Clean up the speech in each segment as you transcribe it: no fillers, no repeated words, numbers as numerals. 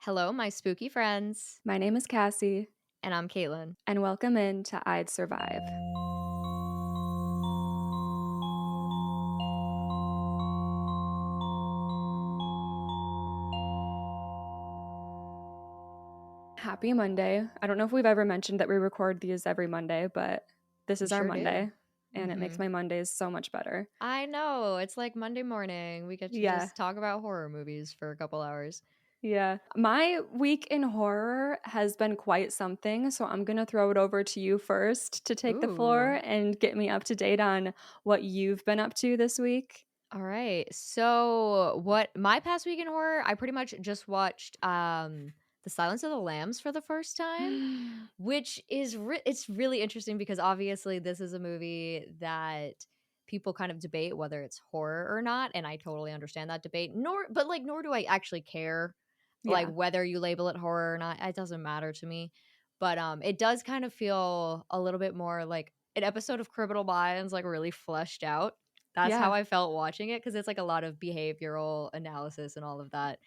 Hello, my spooky friends. My name is Cassie, And I'm Caitlin. and welcome in to I'd Survive. Happy Monday. I don't know if we've ever mentioned that we record these every Monday, but this We is our sure do. Monday, and it makes hmm my Mondays so much better. I know. It's like Monday morning. We get to Yeah, just talk about horror movies for a couple hours. yeah. My week in horror has been quite something, so I'm going to throw it over to you first to take the Ooh. floor and get me up to date on what you've been up to this week. All right. So, what my past week in horror, I pretty much just watched The Silence of the Lambs for the first time, which is it's really interesting because obviously this is a movie that people kind of debate whether it's horror or not, and I totally understand that debate. Nor do I actually care like Yeah. whether you label it horror or not. It doesn't matter to me. But it does kind of feel a little bit more like an episode of Criminal Minds, like really fleshed out. That's how Yeah. I felt watching it because it's like a lot of behavioral analysis and all of that.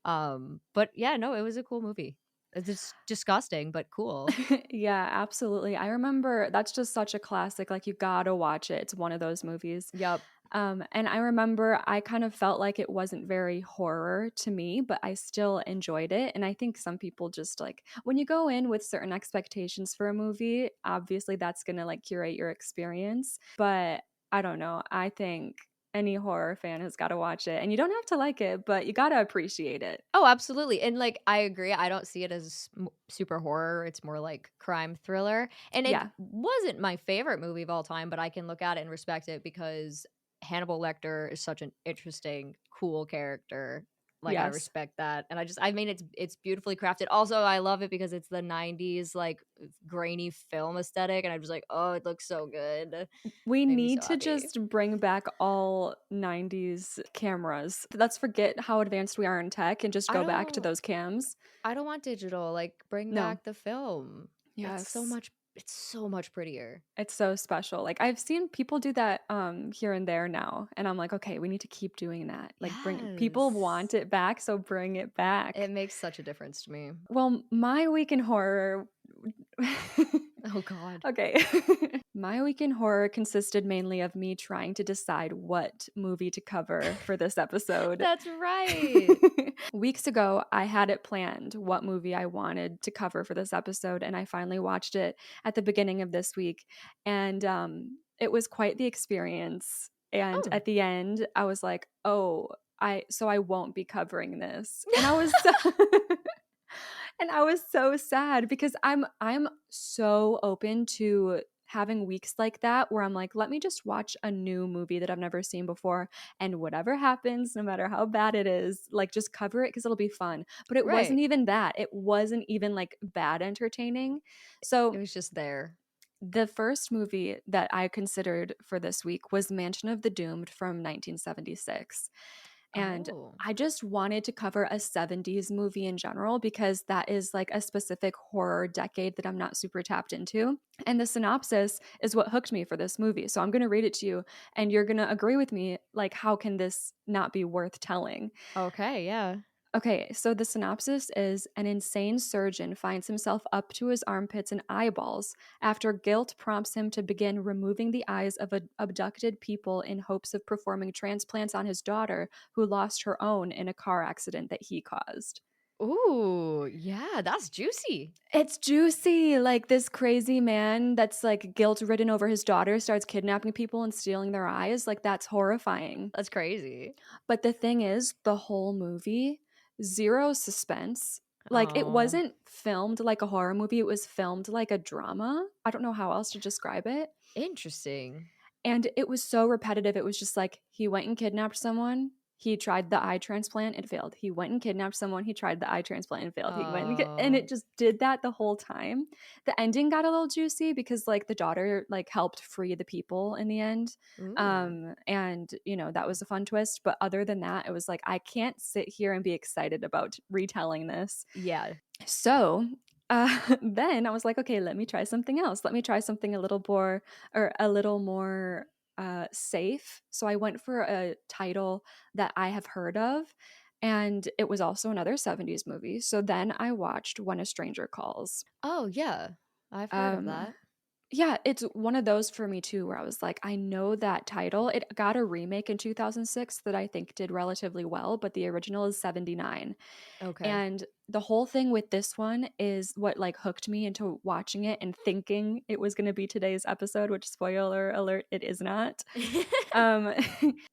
But yeah, no, it was a cool movie. It's just disgusting, but cool. Yeah, absolutely. I remember that's just such a classic. Like, you gotta watch it. It's one of those movies. Yep. And I remember I kind of felt like it wasn't very horror to me, but I still enjoyed it. And I think some people just like when you go in with certain expectations for a movie, obviously that's gonna like curate your experience. But I don't know. I think any horror fan has got to watch it. And you don't have to like it, but you gotta appreciate it. Oh, absolutely. And like I agree. I don't see it as super horror. It's more like crime thriller. And it Yeah. wasn't my favorite movie of all time, but I can look at it and respect it because Hannibal Lecter is such an interesting, cool character. Like I Yes. respect that. And I mean it's beautifully crafted. Also, I love it because it's the 90s like grainy film aesthetic and I'm just like, "Oh, it looks so good." We Made me need so to happy. just bring back all 90s cameras. Let's forget how advanced we are in tech and just I go back to don't those cams. I don't want digital. Like bring No. back the film. Yes. It's so much prettier. It's so special. Like, I've seen people do that here and there now, and I'm like, "Okay, we need to keep doing that." Like, bring people want Yes. it back, so bring it It back. makes such a difference to me. Well, my week in horror Oh god. Okay. My week in horror consisted mainly of me trying to decide what movie to cover for this episode. That's right. Weeks ago, I had it planned what movie I wanted to cover for this episode, and I finally watched it at the beginning of this week. And it was quite the experience. And Oh. at the end, I was like, oh, I won't be covering this. And I was so and I was so sad because I'm so open to having weeks like that where I'm like, let me just watch a new movie that I've never seen before, and whatever happens, no matter how bad it is, like just cover it because it'll be fun. But it wasn't Right. even that. It wasn't even like bad entertaining. It So was just there. the first movie that I considered for this week was Mansion of the Doomed from 1976. And Oh. I just wanted to cover a 70s movie in general because that is like a specific horror decade that I'm not super tapped into. And the synopsis is what hooked me for this movie. So I'm going to read it to you and you're going to agree with me. Like, how can this not be worth telling? Okay, yeah. Okay, so the synopsis is an insane surgeon finds himself up to his armpits in eyeballs after guilt prompts him to begin removing the eyes of abducted people in hopes of performing transplants on his daughter, who lost her own in a car accident that he caused. Ooh, yeah, that's juicy. It's juicy. Like, this crazy man that's like guilt ridden over his daughter starts kidnapping people and stealing their eyes. Like, that's horrifying. That's crazy. But the thing is, the whole movie, zero suspense. Like, it Oh, wasn't filmed like a horror movie, it was filmed like a drama. I don't know how else to describe it. interesting. And it was so repetitive. It was just like he went and kidnapped someone. He tried the eye transplant, it failed. He went and kidnapped someone, he tried the eye transplant and failed. He went and Oh. it just did that the whole time. The ending got a little juicy because like the daughter like helped free the people in the end. Ooh. And you know, that was a fun twist, but other than that, it was like I can't sit here and be excited about retelling this. Yeah. So then I was like, okay, let me try something else. Let me try something a little more safe. So I went for a title that I have heard of, And it was also another 70s movie. So then I watched When a Stranger Calls. Oh, yeah. I've heard of Um, that. yeah, it's one of those for me too, where I was like, I know that title. It got a remake in 2006 that I think did relatively well, but the original is 79. Okay. And the whole thing with this one is what like hooked me into watching it and thinking it was going to be today's episode, which spoiler alert, it is not. Um,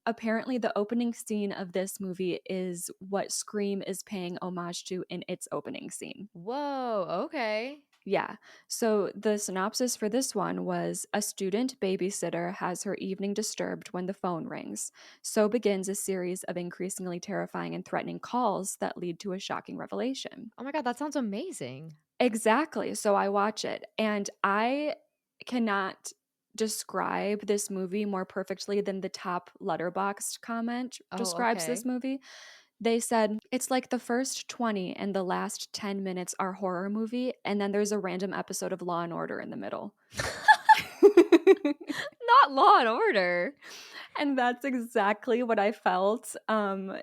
apparently, the opening scene of this movie is what Scream is paying homage to in its opening scene. Whoa, okay. Yeah. So the synopsis for this one was a student babysitter has her evening disturbed when the phone rings. So begins a series of increasingly terrifying and threatening calls that lead to a shocking revelation. Oh my god, that sounds amazing. Exactly. So I watch it and I cannot describe this movie more perfectly than the top letterboxed comment Oh, describes this okay. movie. They said it's like the first 20 and the last 10 minutes are horror movie and then there's a random episode of Law and Order in the middle. Not Law and Order. And that's exactly what I felt.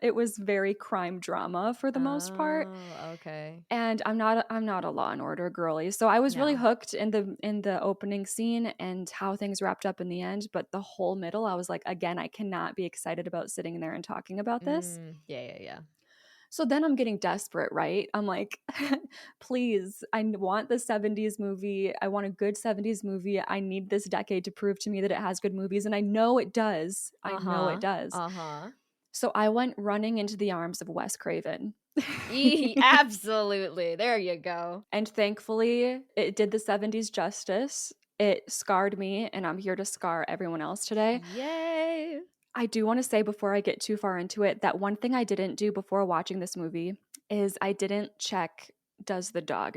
It was very crime drama for the most part. Oh, okay. And I'm not a Law and Order girly. So I was really No. hooked in the opening scene and how things wrapped up in the end, but the whole middle I was like, again, I cannot be excited about sitting there and talking about this. Yeah, yeah, yeah. So then I'm getting desperate, right? I'm like, please, want the 70s movie. I want a good 70s movie. I need this decade to prove to me that it has good movies. And I know it does. I know it Uh-huh. does. Uh-huh. So I went running into the arms of Wes Craven. Absolutely. There you go. And thankfully, it did the 70s justice. It scarred me, and I'm here to scar everyone else today. Yay. I do want to say before I get too far into it that one thing I didn't do before watching this movie is I didn't check does the dog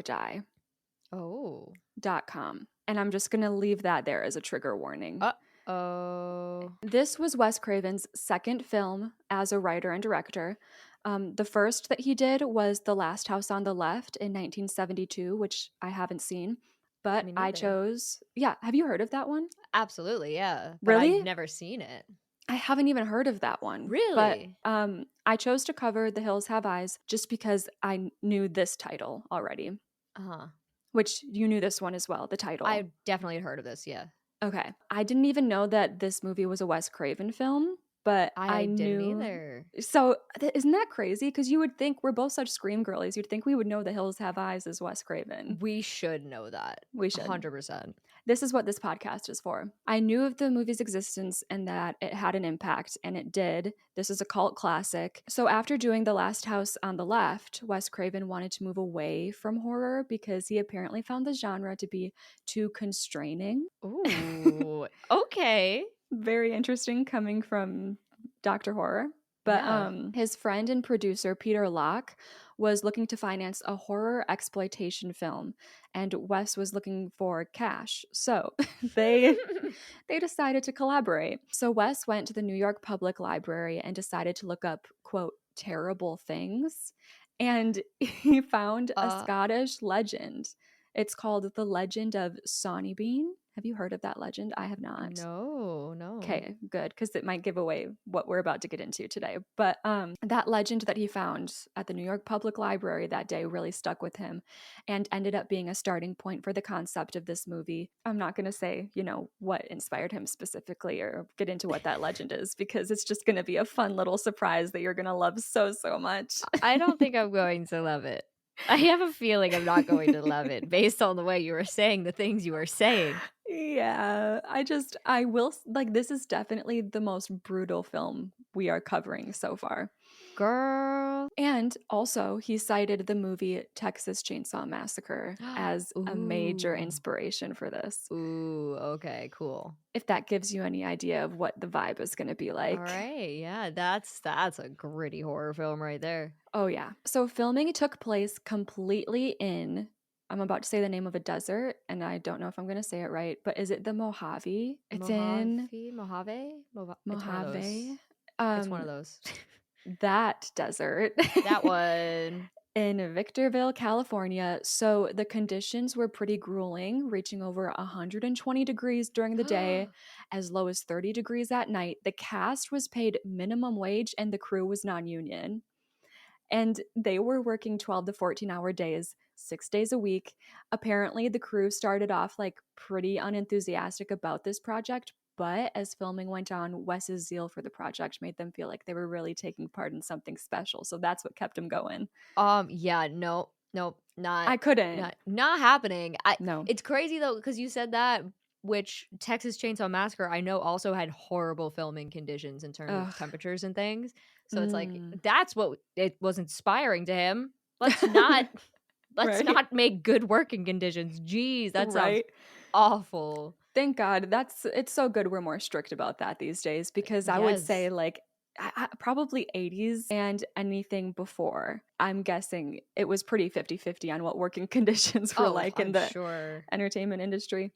Oh. die.com. And I'm just going to leave that there as a trigger warning. Uh-oh. This was Wes Craven's second film as a writer and director. The first that he did was The Last House on the Left in 1972, which I haven't seen. But Me I neither. chose, yeah, have you heard of that one? Absolutely, yeah. But I've Really? never seen it. I haven't even heard of that one. But Really? I chose to cover The Hills Have Eyes just because knew this title already, Uh-huh. which you knew this one as well, the title. I definitely had heard of this, yeah. Okay. I didn't even know that this movie was a Wes Craven film, but I I didn't knew. either. So isn't that crazy? Because you would think we're both such Scream girlies. You'd think we would know The Hills Have Eyes as Wes Craven. We should know that. We should. 100%. This is what this podcast is for. I knew of the movie's existence and that it had an impact, and it did. This is a cult classic. So after doing The Last House on the Left, Wes Craven wanted to move away from horror because he apparently found the genre to be too constraining. Ooh. Okay. Very interesting coming from Dr. Horror. But Yeah. his friend and producer Peter Locke was looking to finance a horror exploitation film, and Wes was looking for cash. So they decided to collaborate. So Wes went to the New York Public Library and decided to look up, quote, terrible things. And he found a uh Scottish legend. It's called the Legend of Sonnybean. Have you heard of that legend? I have not. no. Okay, good, because it might give away what we're about to get into today. But that legend that he found at the New York Public Library that day really stuck with him and ended up being a starting point for the concept of this movie. I'm not going to say, what inspired him specifically or get into what that legend is because it's just going to be a fun little surprise that you're going to love so, so much. I don't think I'm going to love it. I have a feeling I'm not going to love it based on the way you were saying the things you were saying. Yeah, I will, like, this is definitely the most brutal film we are covering so far. Girl. And also, he cited the movie Texas Chainsaw Massacre as a major Ooh. inspiration for this. Ooh, okay, cool. If that gives you any idea of what the vibe is going to be All like. right, yeah, that's a gritty horror film right there. Oh, yeah. So, filming took place completely I'm about to say the name of a desert, and I don't know if I'm going to say it right, but is it the Mojave? It's in Mojave? It's one of those. Mojave. It's one of those. That desert. That one. In Victorville, California. So the conditions were pretty grueling, reaching over 120 degrees during the day, as low as 30 degrees at night. The cast was paid minimum wage and the crew was non union. And they were working 12 to 14-hour days, 6 days a week. Apparently, the crew started off like pretty unenthusiastic about this project, but as filming went on, Wes's zeal for the project made them feel like they were really taking part in something special. So that's what kept them going. Yeah, no, nope, I couldn't. not happening. No. It's crazy though because you said that, which Texas Chainsaw Massacre I know also had horrible filming conditions in terms of Ugh. temperatures and things. So it's like Mm. that's what it was inspiring to him. Let's not let's Right? not make good working conditions. Jeez, that sounds Right? awful. Thank God. It's so good we're more strict about that these days because I would say Yes. like probably 80s and anything before. I'm guessing it was pretty 50-50 on what working conditions were Oh, like in I'm the sure. entertainment industry.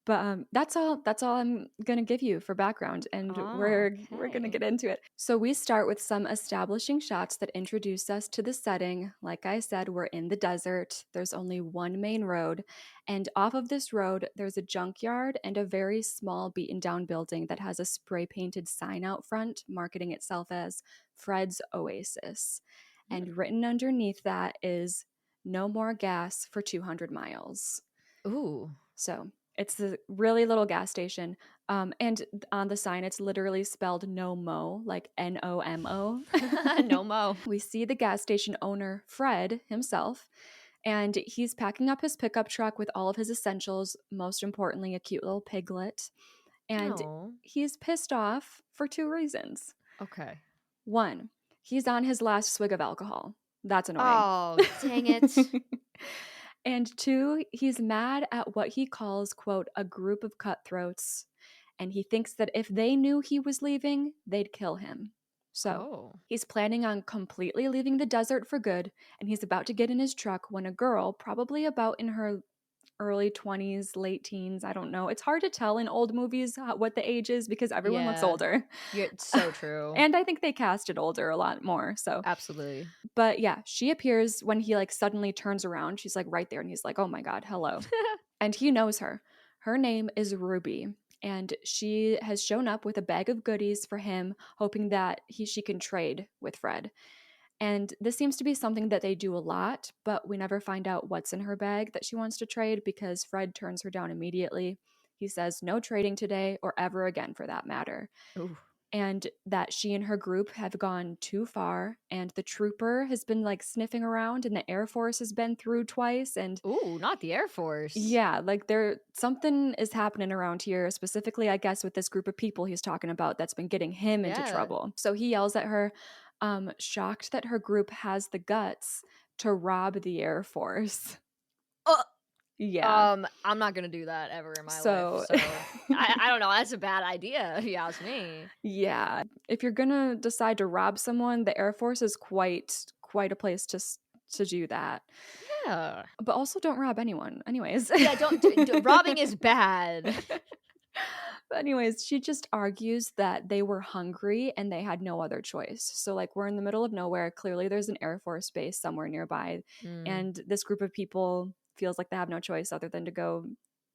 But that's all I'm gonna give you for background, and we're gonna Okay. get into it. So we start with some establishing shots that introduce us to the setting. Like I said, we're in the desert. There's only one main road, and off of this road, there's a junkyard and a very small beaten down building that has a spray painted sign out front marketing itself as Fred's Oasis. Hmm. And written underneath that is no more gas for 200 miles. Ooh. So it's a really little gas station. And on the sign, it's literally spelled no mo, like NOMO. No mo. We see the gas station owner, Fred himself, and he's packing up his pickup truck with all of his essentials, most importantly, a cute little piglet. And Oh. he's pissed off for two reasons. Okay. One, he's on his last swig of alcohol. That's annoying. Oh, dang it. And two, he's mad at what he calls, quote, a group of cutthroats. And he thinks that if they knew he was leaving, they'd kill him. So Oh. he's planning on completely leaving the desert for good. And he's about to get in his truck when a girl, probably about in her early 20s, late teens, I don't know. It's hard to tell in old movies what the age is because everyone looks Yeah. older. You're so true. And I think they cast it older a lot more. So Absolutely. but yeah, she appears when he like suddenly turns around. She's like right there and he's like, "Oh my god, hello." And he knows her. Her name is Ruby, and she has shown up with a bag of goodies for him, hoping that she can trade with Fred. And this seems to be something that they do a lot, but we never find out what's in her bag that she wants to trade because Fred turns her down immediately. He says no trading today or ever again for that matter, Ooh. and that she and her group have gone too far, and the trooper has been like sniffing around and the Air Force has been through twice, and Ooh, not the Air Force. yeah, like there something is happening around here, specifically I guess with this group of people he's talking about that's been getting him into Yeah. trouble. So he yells at her, shocked that her group has the guts to rob the Air Force. Uh, Yeah. I'm not gonna do that ever in my life. So So I don't know. That's a bad idea, if you ask me. yeah, if you're gonna decide to rob someone, the Air Force is quite a place to do that. Yeah. But also don't rob anyone. Anyways. Yeah, don't robbing is bad. But anyways, she just argues that they were hungry and they had no other choice. So like we're in the middle of nowhere. Clearly there's an Air Force base somewhere nearby, Mm. and this group of people feels like they have no choice other than to go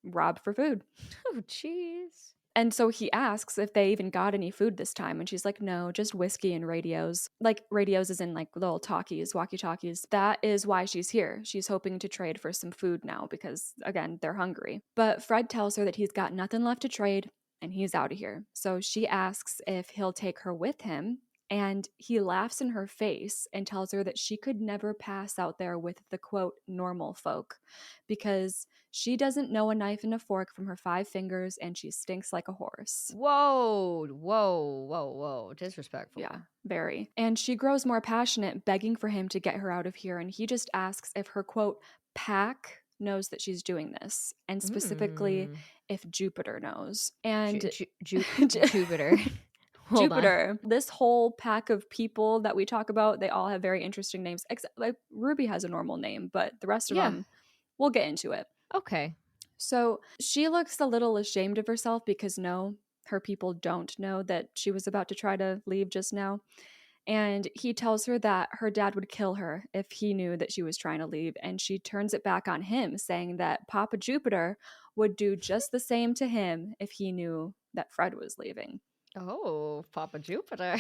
rob for food. Oh, jeez. And so he asks if they even got any food this time. And she's like, no, just whiskey and radios. Like, radios is in like little talkies, walkie talkies. That is why she's here. She's hoping to trade for some food now because, again, they're hungry. But Fred tells her that he's got nothing left to trade and he's out of here. So she asks if he'll take her with him. And he laughs in her face and tells her that she could never pass out there with the quote, normal folk because she doesn't know a knife and a fork from her 5 fingers and she stinks like a horse. Whoa, whoa, whoa, whoa. Yeah, Disrespectful. very. And she grows more passionate, begging for him to get her out of here. And he just asks if her quote, pack knows that she's doing this, and specifically Mm. if Jupiter knows. And Jupiter. Hold on. Jupiter, this whole pack of people that we talk about, they all have very interesting names. Except like Ruby has a normal name, but the rest of Yeah. them, we'll get into it. Okay. So she looks a little ashamed of herself because no, her people don't know that she was about to try to leave just now. And he tells her that her dad would kill her if he knew that she was trying to leave. And she turns it back on him, saying that Papa Jupiter would do just the same to him if he knew that Fred was leaving. Oh, Papa Jupiter.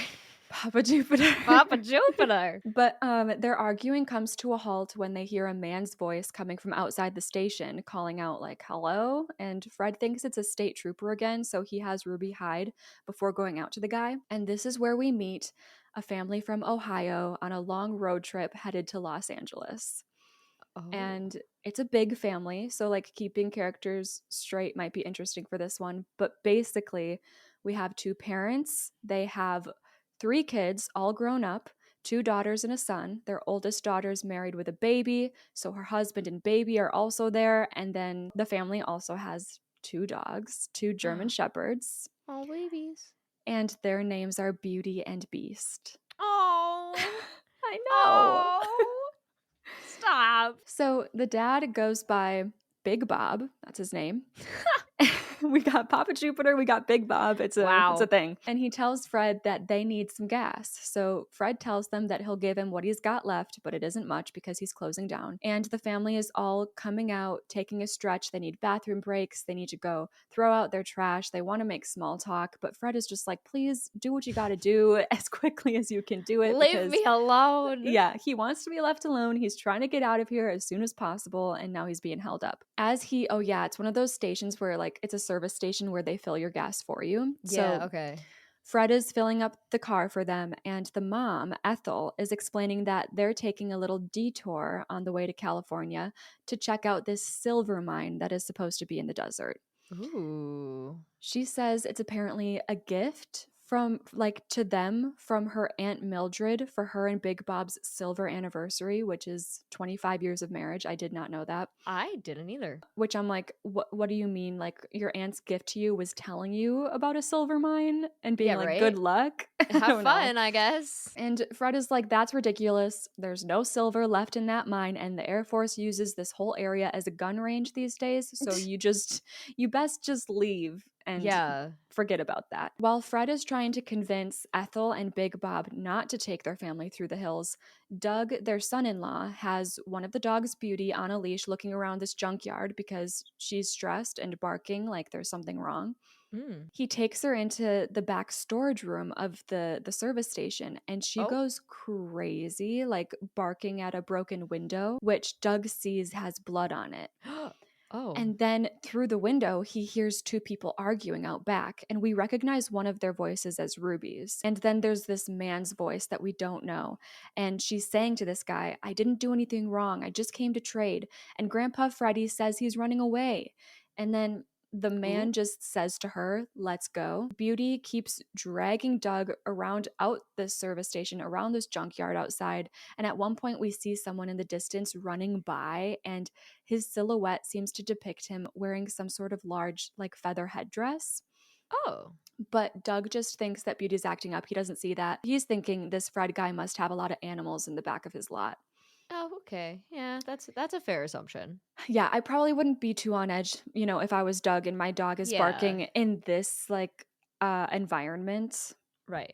Papa Jupiter. Papa Jupiter. But their arguing comes to a halt when they hear a man's voice coming from outside the station calling out like hello, and Fred thinks it's a state trooper again, so he has Ruby hide before going out to the guy. And this is where we meet a family from Ohio on a long road trip headed to Los Angeles. Oh. And it's a big family, so like keeping characters straight might be interesting for this one. But basically, we have two parents. They have three kids, all grown up, two daughters and a son. Their oldest daughter's married with a baby, so her husband and baby are also there. And then the family also has two dogs, two German shepherds, Oh, babies. and their names are Beauty and Beast. Oh. I know. Oh. Stop. So the dad goes by Big Bob. That's his name. We got Papa Jupiter, we got Big Bob. It's a Wow. thing. And he tells Fred that they need some gas. So Fred tells them that he'll give him what he's got left, but it isn't much because he's closing down. And the family is all coming out, taking a stretch. They need bathroom breaks. They need to go throw out their trash. They want to make small talk, but Fred is just like, please do what you got to do as quickly as you can do it. Leave me alone. Yeah, he wants to be left alone. He's trying to get out of here as soon as possible, and now he's being held up. Oh yeah, it's one of those stations where like it's a service station where they fill your gas for you. Yeah, So okay. Fred is filling up the car for them, and the mom, Ethel, is explaining that they're taking a little detour on the way to California to check out this silver mine that is supposed to be in the desert. Ooh. She says it's apparently a gift from like to them from her Aunt Mildred for her and Big Bob's silver anniversary, which is 25 years of marriage. I did not know that. I didn't either. Which I'm like, what do you mean? Like your aunt's gift to you was telling you about a silver mine and being Yeah, like, right? good luck? I Have don't know. fun, I guess. And Fred is like, that's ridiculous. There's no silver left in that mine, and the Air Force uses this whole area as a gun range these days. So you best just leave and Yeah. forget about that. While Fred is trying to convince Ethel and Big Bob not to take their family through the hills, Doug, their son in law, has one of the dogs, Beauty, on a leash looking around this junkyard because she's stressed and barking like there's something wrong. Mm. He takes her into the back storage room of the service station, and she Oh. goes crazy, like barking at a broken window, which Doug sees has blood on it. Oh. And then through the window, he hears two people arguing out back, and we recognize one of their voices as Ruby's. And then there's this man's voice that we don't know. And she's saying to this guy, I didn't do anything wrong. I just came to trade. And Grandpa Freddy says he's running away. And then the man Ooh. just says to her, let's go. Beauty keeps dragging Doug around out this service station, around this junkyard outside. And at one point, we see someone in the distance running by, and his silhouette seems to depict him wearing some sort of large, like, feather headdress. Oh. But Doug just thinks that Beauty's acting up. He doesn't see that. He's thinking this Fred guy must have a lot of animals in the back of his lot. Oh, okay. Yeah, that's a fair assumption. Yeah, I probably wouldn't be too on edge, if I was Doug and my dog is Yeah. barking in this like environment. Right.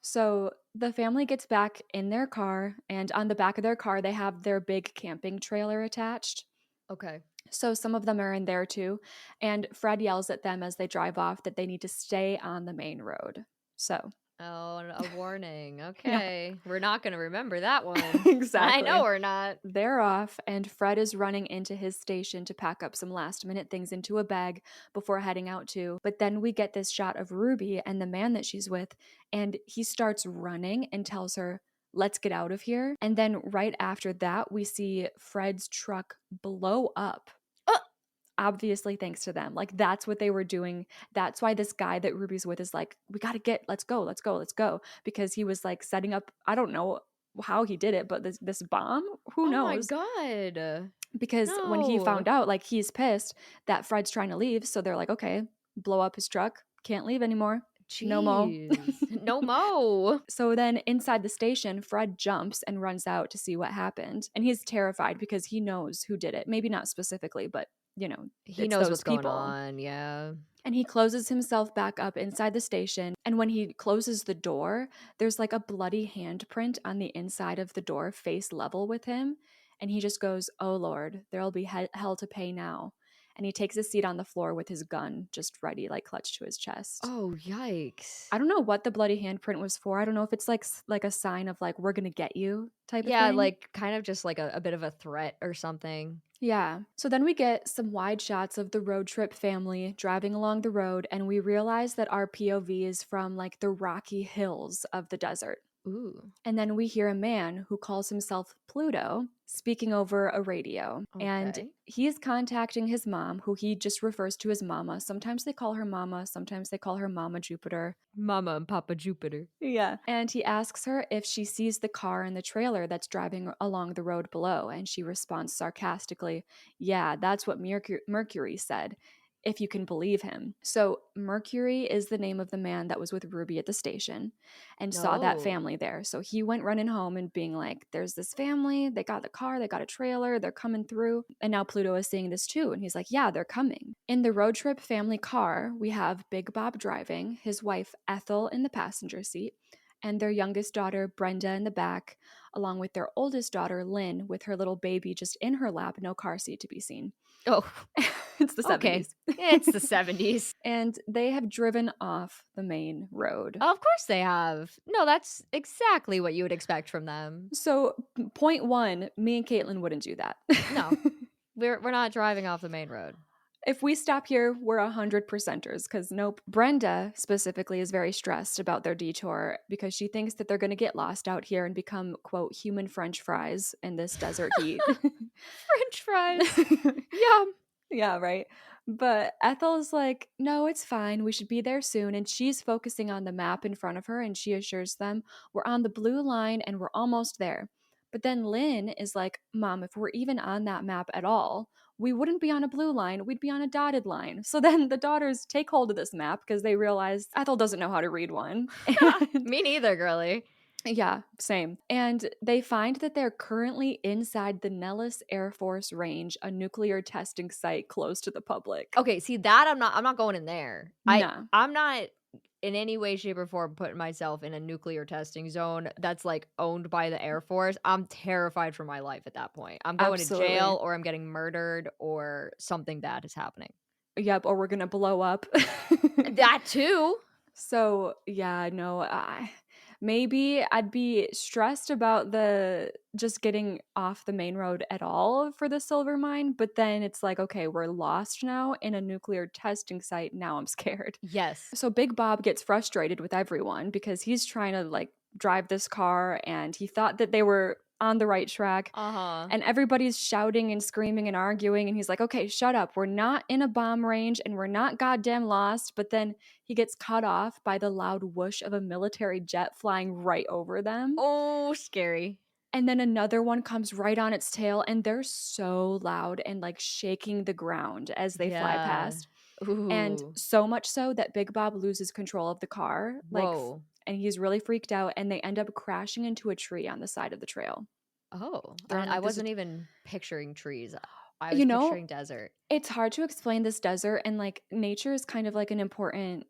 So the family gets back in their car, and on the back of their car they have their big camping trailer attached. Okay. So some of them are in there too, and Fred yells at them as they drive off that they need to stay on the main road. So Oh, a warning. Okay. We're not going to remember that one. exactly. I know we're not. They're off, and Fred is running into his station to pack up some last minute things into a bag before heading out too. But then we get this shot of Ruby and the man that she's with, and he starts running and tells her, let's get out of here. And then right after that, we see Fred's truck blow up. Obviously thanks to them. Like, that's what they were doing. That's why this guy that Ruby's with is like, let's go, because he was like setting up, I don't know how he did it, but this bomb, who knows? Oh my god. Because when he No. found out, like, he's pissed that Fred's trying to leave, so they're like, okay, blow up his truck, can't leave anymore. No mo. Jeez. No mo. So then inside the station, Fred jumps and runs out to see what happened, and he's terrified because he knows who did it. Maybe not specifically, but He it's knows those what's people. going on. Yeah. And he closes himself back up inside the station. And when he closes the door, there's like a bloody handprint on the inside of the door, face level with him. And he just goes, oh Lord, there'll be hell to pay now. and he takes a seat on the floor with his gun just ready, like clutched to his chest. Oh, yikes. I don't know what the bloody handprint was for. I don't know if it's like a sign of like we're gonna get you type of Yeah, thing. like kind of just like a bit of a threat or something. Yeah. So then we get some wide shots of the road trip family driving along the road, and we realize that our POV is from like the rocky hills of the desert. Ooh. And then we hear a man who calls himself Pluto speaking over a radio. And Okay. he's contacting his mom, who he just refers to as Mama. Sometimes they call her Mama, sometimes they call her Mama Jupiter. Mama and Papa Jupiter. Yeah. And he asks her if she sees the car and the trailer that's driving along the road below. And she responds sarcastically, yeah, that's what Mercury said, if you can believe him. So Mercury is the name of the man that was with Ruby at the station and saw that No. family there. So he went running home and being like, there's this family, they got the car, they got a trailer, they're coming through. And now Pluto is seeing this too. And he's like, yeah, they're coming. In the road trip family car, we have Big Bob driving, his wife Ethel in the passenger seat, and their youngest daughter Brenda in the back, along with their oldest daughter Lynn with her little baby just in her lap, no car seat to be seen. Oh, It's the okay. 70s. It's the 70s. And they have driven off the main road. Of course they have. No, that's exactly what you would expect from them. So, point one, me and Caitlin wouldn't do that. No. We're not driving off the main road. If we stop here, we're 100%ers because nope. Brenda specifically is very stressed about their detour because she thinks that they're going to get lost out here and become, quote, human French fries in this desert heat. French fries. Yeah. Yeah, right. But Ethel's like, no, it's fine. We should be there soon. And she's focusing on the map in front of her and she assures them, we're on the blue line and we're almost there. But then Lynn is like, Mom, if we're even on that map at all, we wouldn't be on a blue line, we'd be on a dotted line. So then the daughters take hold of this map because they realize Ethel doesn't know how to read one. And Me neither, girly. yeah, same. And they find that they're currently inside the Nellis Air Force Range, a nuclear testing site closed to the public. Okay, see that I'm not going in there. Nah. I'm not in any way, shape, or form putting myself in a nuclear testing zone that's like owned by the Air Force. I'm terrified for my life at that point. I'm going to Absolutely. jail or I'm getting murdered or something bad is happening. Yep, or we're gonna blow up. That too. So yeah, no, maybe I'd be stressed about the just getting off the main road at all for the silver mine, but then it's like, okay, we're lost now in a nuclear testing site. Now I'm scared. Yes. So Big Bob gets frustrated with everyone because he's trying to like drive this car and he thought that they were on the right track. Uh-huh. And everybody's shouting and screaming and arguing. And he's like, okay, shut up. We're not in a bomb range and we're not goddamn lost. But then he gets cut off by the loud whoosh of a military jet flying right over them. Oh, scary. And then another one comes right on its tail. And they're so loud and like shaking the ground as they fly Yeah. past. Ooh. And so much so that Big Bob loses control of the car. Whoa. And he's really freaked out. And they end up crashing into a tree on the side of the trail. Oh, They're on, I like, this- wasn't even picturing trees. I was You know, picturing desert. It's hard to explain this desert, and like nature is kind of like an important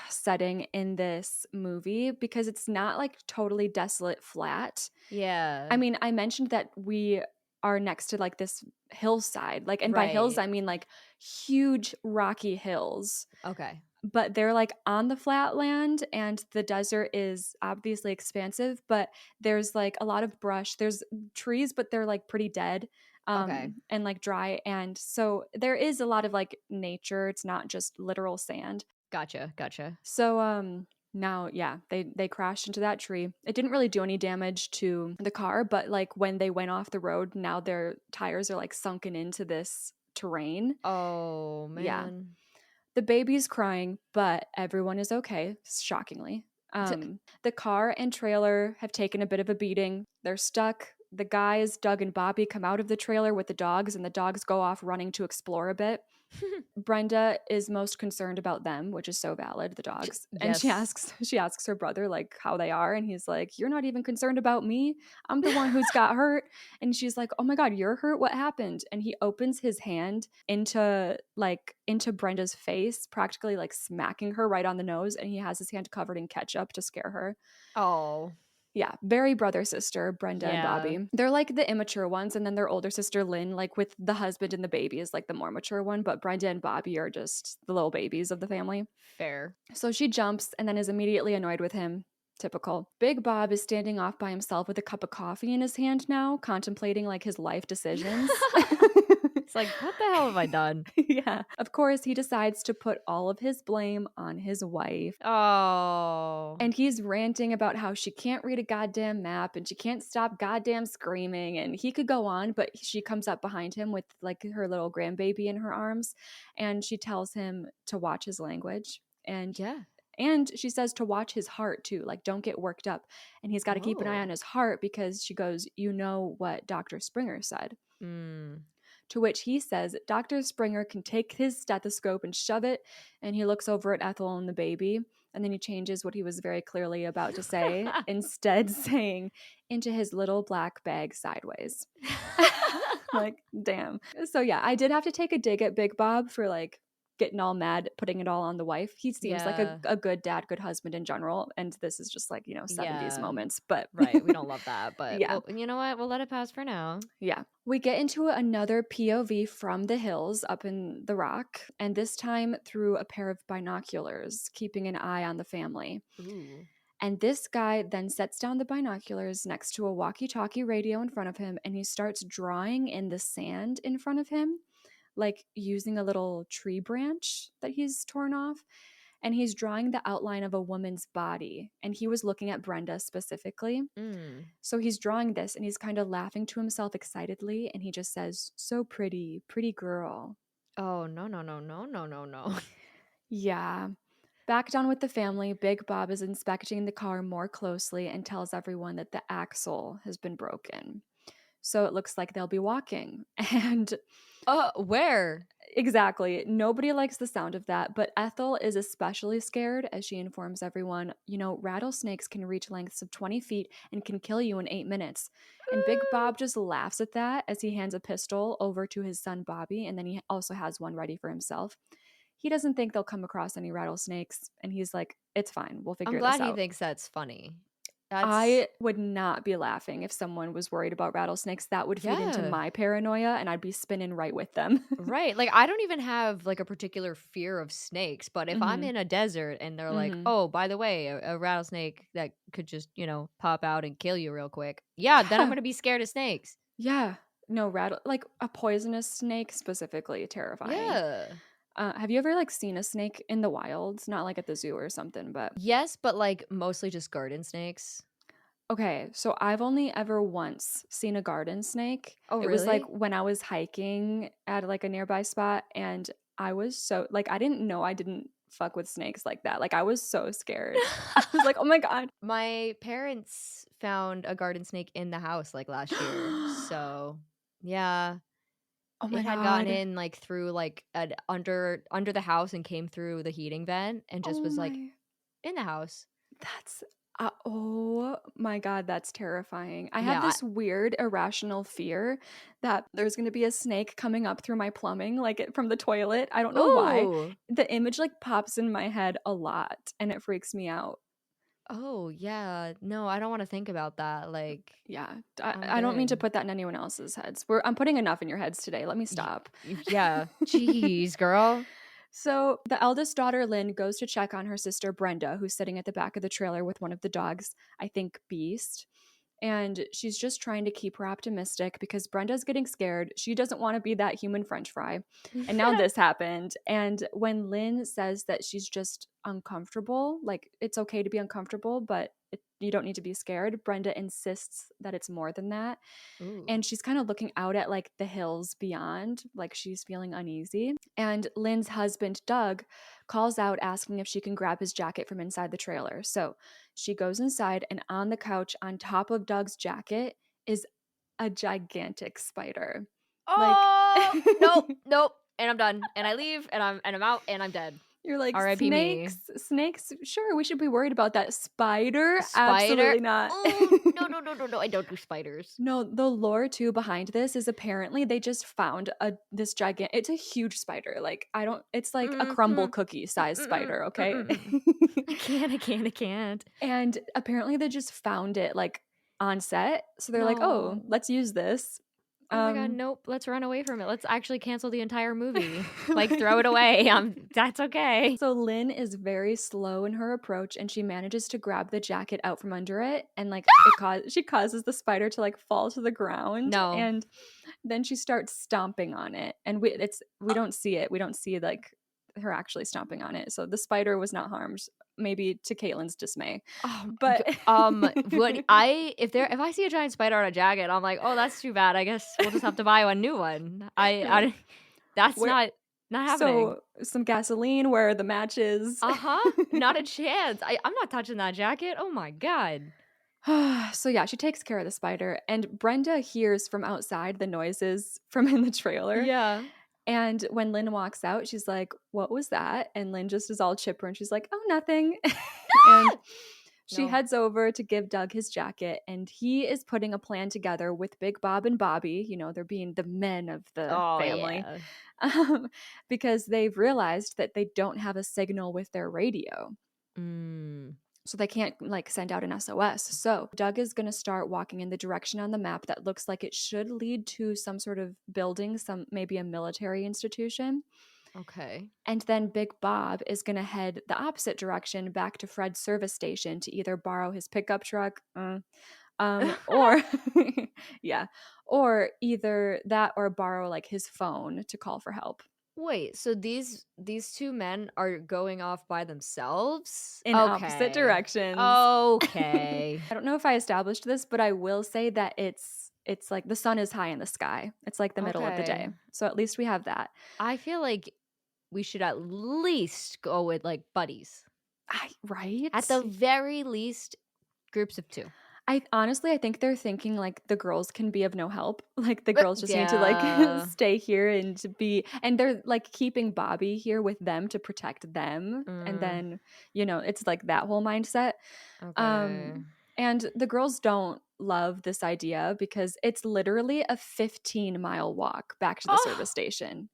setting in this movie because it's not like totally desolate flat. Yeah. I mean, I mentioned that we are next to like this hillside, like, and by hills Right. I mean like huge rocky hills. Okay. But they're like on the flat land and the desert is obviously expansive, but there's like a lot of brush. There's trees, but they're like pretty dead Okay. and like dry. And so there is a lot of like nature. It's not just literal sand. Gotcha. So now, yeah, they crashed into that tree. It didn't really do any damage to the car, but like when they went off the road, now their tires are like sunken into this terrain. Oh, man. Yeah. The baby's crying, but everyone is okay, shockingly. The car and trailer have taken a bit of a beating. They're stuck. The guys, Doug and Bobby, come out of the trailer with the dogs, and the dogs go off running to explore a bit. Brenda is most concerned about them, which is so valid, the dogs. And she asks her brother like how they are, and he's like, "You're not even concerned about me. I'm the one who's got hurt." And she's like, "Oh my god, you're hurt? What happened?" And he opens his hand into Brenda's face, practically like smacking her right on the nose, and he has his hand covered in ketchup to scare her. Oh. Yeah, very brother sister, Brenda and Yeah, Bobby. They're like the immature ones, and then their older sister Lynn, like with the husband and the baby, is like the more mature one. But Brenda and Bobby are just the little babies of the family. fair. So she jumps and then is immediately annoyed with him. Typical. Big Bob is standing off by himself with a cup of coffee in his hand now, contemplating like his life decisions. It's like, what the hell have I done? Yeah. Of course, he decides to put all of his blame on his wife. Oh. And he's ranting about how she can't read a goddamn map and she can't stop goddamn screaming. And he could go on, but she comes up behind him with like her little grandbaby in her arms. And she tells him to watch his language. Yeah. And she says to watch his heart too, like don't get worked up. And he's got to keep an eye Oh. on his heart because she goes, you know what Dr. Springer said. Mm. To which he says Dr. Springer can take his stethoscope and shove it. And he looks over at Ethel and the baby. And then he changes what he was very clearly about to say, instead saying, into his little black bag sideways. Like, damn. So, yeah, I did have to take a dig at Big Bob for like getting all mad, putting it all on the wife. He seems like Yeah. a good dad, good husband in general. And this is just like, 70s Yeah. moments. But Right. We don't love that, but yeah. well, you know what? We'll let it pass for now. Yeah. We get into another POV from the hills up in the rock, and this time through a pair of binoculars, keeping an eye on the family. Ooh. And this guy then sets down the binoculars next to a walkie talkie radio in front of him, and he starts drawing in the sand in front of him, like using a little tree branch that he's torn off. And he's drawing the outline of a woman's body. And he was looking at Brenda specifically. Mm. So he's drawing this and he's kind of laughing to himself excitedly. And he just says, so pretty, pretty girl. Oh, no, no, no, no, no, no, no. Yeah. Back down with the family, Big Bob is inspecting the car more closely and tells everyone that the axle has been broken. So it looks like they'll be walking. And Where? exactly. Nobody likes the sound of that, but Ethel is especially scared as she informs everyone, rattlesnakes can reach lengths of 20 feet and can kill you in 8 minutes. And Big Bob just laughs at that as he hands a pistol over to his son Bobby, and then he also has one ready for himself. He doesn't think they'll come across any rattlesnakes, and he's like, it's fine, we'll I'm figure this glad he out. thinks that's funny. That's I would not be laughing if someone was worried about rattlesnakes. That would feed into yeah. my paranoia, and I'd be spinning right with them. Right. Like I don't even have like a particular fear of snakes, but if I'm Hmm. in a desert and they're like, Hmm. "Oh, by the way, a rattlesnake that could just, pop out and kill you real quick." Yeah, then I'm Yeah. going to be scared of snakes. Yeah. No, like a poisonous snake specifically, terrifying. Yeah. Have you ever like seen a snake in the wild? Not like at the zoo or something, but Yes, but like mostly just garden snakes. okay. So I've only ever once seen a garden snake. Oh, It was like really? when I was hiking at like a nearby spot, and I was so like I didn't know I didn't fuck with snakes like that. Like I was so scared. I was like, oh my god. My parents found a garden snake in the house like last year. So, yeah, Oh my it had gotten god. in like through like under the house and came through the heating vent and just Oh was like my. in the house. That's oh my god, that's terrifying. I have Yeah. this weird irrational fear that there's going to be a snake coming up through my plumbing like from the toilet. I don't know why. Ooh. The image like pops in my head a lot and it freaks me out. Oh, yeah. No, I don't want to think about that. Like, Yeah. I, I'm I don't mean to good. put that in anyone else's heads. I'm putting enough in your heads today. Let me Y- stop. yeah. Jeez, girl. So, the eldest daughter, Lynn, goes to check on her sister, Brenda, who's sitting at the back of the trailer with one of the dogs, I think Beast. And she's just trying to keep her optimistic because Brenda's getting scared. She doesn't want to be that human french fry. And now this happened. And when Lynn says that she's just uncomfortable, like it's okay to be uncomfortable, but you don't need to be scared, Brenda insists that it's more than that. Ooh. And she's kind of looking out at like the hills beyond, like she's feeling uneasy. And Lynn's husband, Doug, calls out asking if she can grab his jacket from inside the trailer. So she goes inside, and on the couch on top of Doug's jacket is a gigantic spider. Like, Oh, nope, nope. And I'm done. And I leave and I'm out and I'm dead. You're like, R.I.P. me. snakes, sure, we should be worried about that. Spider? Spider? Absolutely not. Oh, no, no, no, no, no, I don't do spiders. No, the lore too behind this is apparently they just found this giant, it's a huge spider. Like, I don't, it's like a Mm, crumble mm, cookie mm, size mm, spider, mm, okay? mm. I can't. And apparently they just found it like on set. So they're like, "Oh, No. let's use this." Oh my god, Um nope. Let's run away from it. Let's actually cancel the entire movie. Like throw it away. That's okay. So Lynn is very slow in her approach and she manages to grab the jacket out from under it and like she causes the spider to like fall to the ground No. and then she starts stomping on it and we Uh, don't see it. We don't see like her actually stomping on it. So the spider was not harmed, maybe to Caitlin's dismay. Oh, But what I if I see a giant spider on a jacket, I'm like, oh, that's too bad. I guess we'll just have to buy a new one. yeah. That's Where not happening. so some gasoline, where are the matches? Uh-huh. Not a chance. I'm not touching that jacket. Oh my god. So yeah, she takes care of the spider and Brenda hears from outside the noises from in the trailer. Yeah. And when Lynn walks out, she's like, "What was that?" And Lynn just is all chipper and she's like, "Oh, nothing." And she No. heads over to give Doug his jacket and he is putting a plan together with Big Bob and Bobby, they're being the men of the Oh family. yeah. um, because they've realized that they don't have a signal with their radio. Mm. So they can't like send out an SOS. So Doug is going to start walking in the direction on the map that looks like it should lead to some sort of building, some maybe a military institution. Okay. And then Big Bob is going to head the opposite direction back to Fred's service station to either borrow his pickup truck, or yeah, or either that or borrow like his phone to call for help. Wait, so these two men are going off by themselves? In opposite Okay. directions. Okay. I don't know if I established this, but I will say that it's like the sun is high in the sky. It's like the middle of the Okay. day. So at least we have that. I feel like we should at least go with like buddies. Right? At the very least, groups of two. I think they're thinking like the girls can be of no help. Like the girls just need to like Yeah. stay here and to be, and they're like keeping Bobby here with them to protect them. And Mm, then, it's like that whole mindset. okay. And the girls don't love this idea because it's literally a 15-mile walk back to the service Oh, station.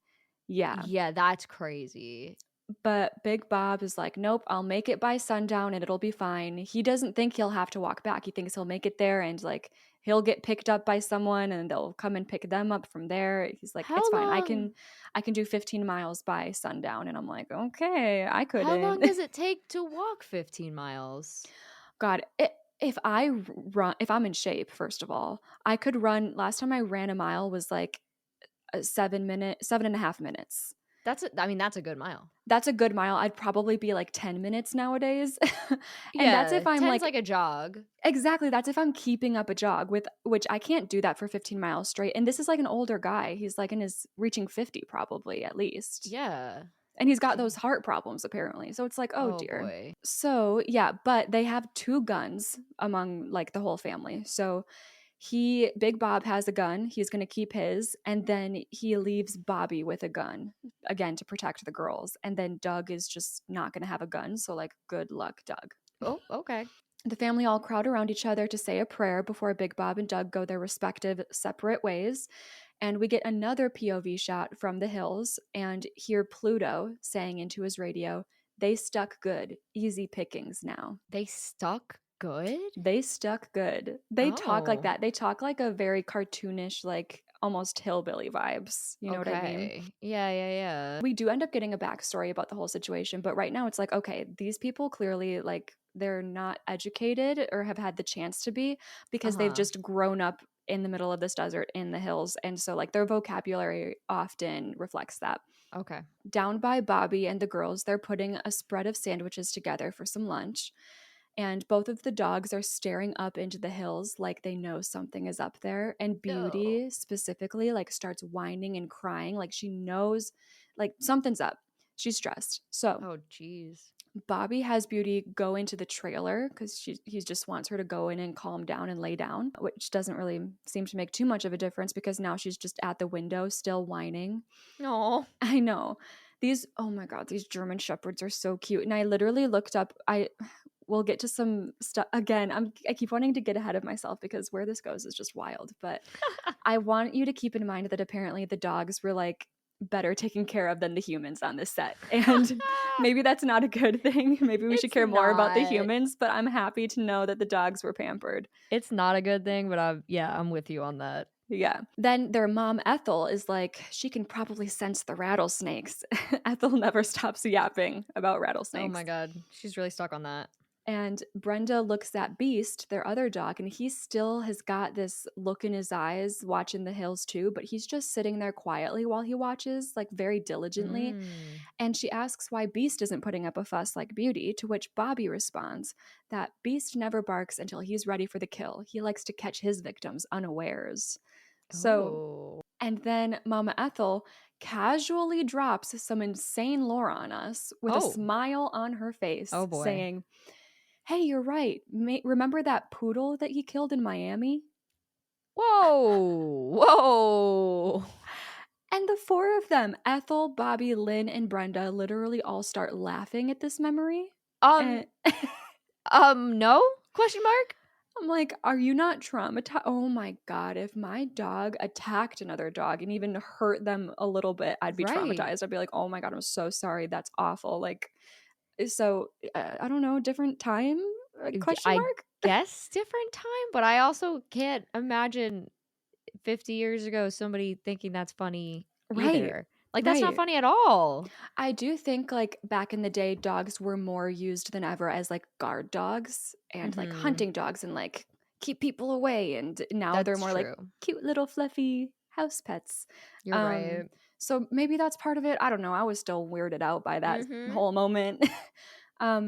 Yeah. yeah, that's crazy. But Big Bob is like, nope, I'll make it by sundown and it'll be fine. He doesn't think he'll have to walk back. He thinks he'll make it there and like he'll get picked up by someone and they'll come and pick them up from there. He's like, it's How fine. long I can do 15 miles by sundown. And I'm like, okay, I how long couldn't. does it take to walk 15 miles? God, if I'm in shape, first of all, I could run. Last time I ran a mile was like a 7.5 minutes. That's a good mile. That's a good mile. I'd probably be like 10 minutes nowadays. And that's Yeah, if I'm 10's like, like a jog. exactly, that's if I'm keeping up a jog with, which I can't do that for 15 miles straight. And this is like an older guy. He's like in his reaching 50 probably at least. Yeah. And he's got those Jeez. heart problems apparently. So it's like, oh Oh dear. boy. So yeah, but they have two guns among like the whole family. So Big Bob has a gun. He's going to keep his. And then he leaves Bobby with a gun again to protect the girls. And then Doug is just not going to have a gun. So, like, good luck, Doug. Oh, okay. The family all crowd around each other to say a prayer before Big Bob and Doug go their respective separate ways. And we get another POV shot from the hills and hear Pluto saying into his radio, "They stuck good. Easy pickings now." They stuck good? They stuck good. They talk like Oh, that. They talk like a very cartoonish, like almost hillbilly vibes. You know what I mean? okay. Yeah, yeah, yeah. We do end up getting a backstory about the whole situation, but right now it's like, okay, these people clearly like they're not educated or have had the chance to be because they've Uh-huh. just grown up in the middle of this desert in the hills. And so like their vocabulary often reflects that. Okay. Down by Bobby and the girls, they're putting a spread of sandwiches together for some lunch. And both of the dogs are staring up into the hills like they know something is up there. And No. Beauty specifically like starts whining and crying like she knows like something's up. She's stressed. So Oh, jeez. Bobby has Beauty go into the trailer because he just wants her to go in and calm down and lay down, which doesn't really seem to make too much of a difference because now she's just at the window still whining. No. I know. Oh my God, these German Shepherds are so cute. And I literally looked up, we'll get to some stuff again. I keep wanting to get ahead of myself because where this goes is just wild. But I want you to keep in mind that apparently the dogs were like better taken care of than the humans on this set. And maybe that's not a good thing. Maybe we should It's care more about the not. humans, but I'm happy to know that the dogs were pampered. It's not a good thing, but I'm with you on that. Yeah. Then their mom, Ethel, is like, she can probably sense the rattlesnakes. Ethel never stops yapping about Oh my rattlesnakes. god, she's really stuck on that. And Brenda looks at Beast, their other dog, and he still has got this look in his eyes watching the hills too, but he's just sitting there quietly while he watches, like very diligently. Mm. And she asks why Beast isn't putting up a fuss like Beauty, to which Bobby responds that Beast never barks until he's ready for the kill. He likes to catch his victims unawares. So, Oh. and then Mama Ethel casually drops some insane lore on us with a Oh. smile on her face, Oh boy. saying, "Hey, you're right. Remember that poodle that he killed in Miami?" Whoa. Whoa. And the four of them, Ethel, Bobby, Lynn, and Brenda, literally all start laughing at this memory. Um, And no? Question mark? I'm like, are you not traumatized? Oh my God. If my dog attacked another dog and even hurt them a little bit, I'd be Right. traumatized. I'd be like, oh my God, I'm so sorry. That's awful. Like, so I don't know, different time? Question I mark? guess different time, but I also can't imagine 50 years ago somebody thinking that's funny Right. either. Like, that's not Right. funny at all. I do think like back in the day, dogs were more used than ever as like guard dogs and like Mhm. hunting dogs and like keep people away. And now they're That's more like true. cute little fluffy house pets. You're Um, right. so maybe that's part of it. I don't know. I was still weirded out by that Mhm. whole moment.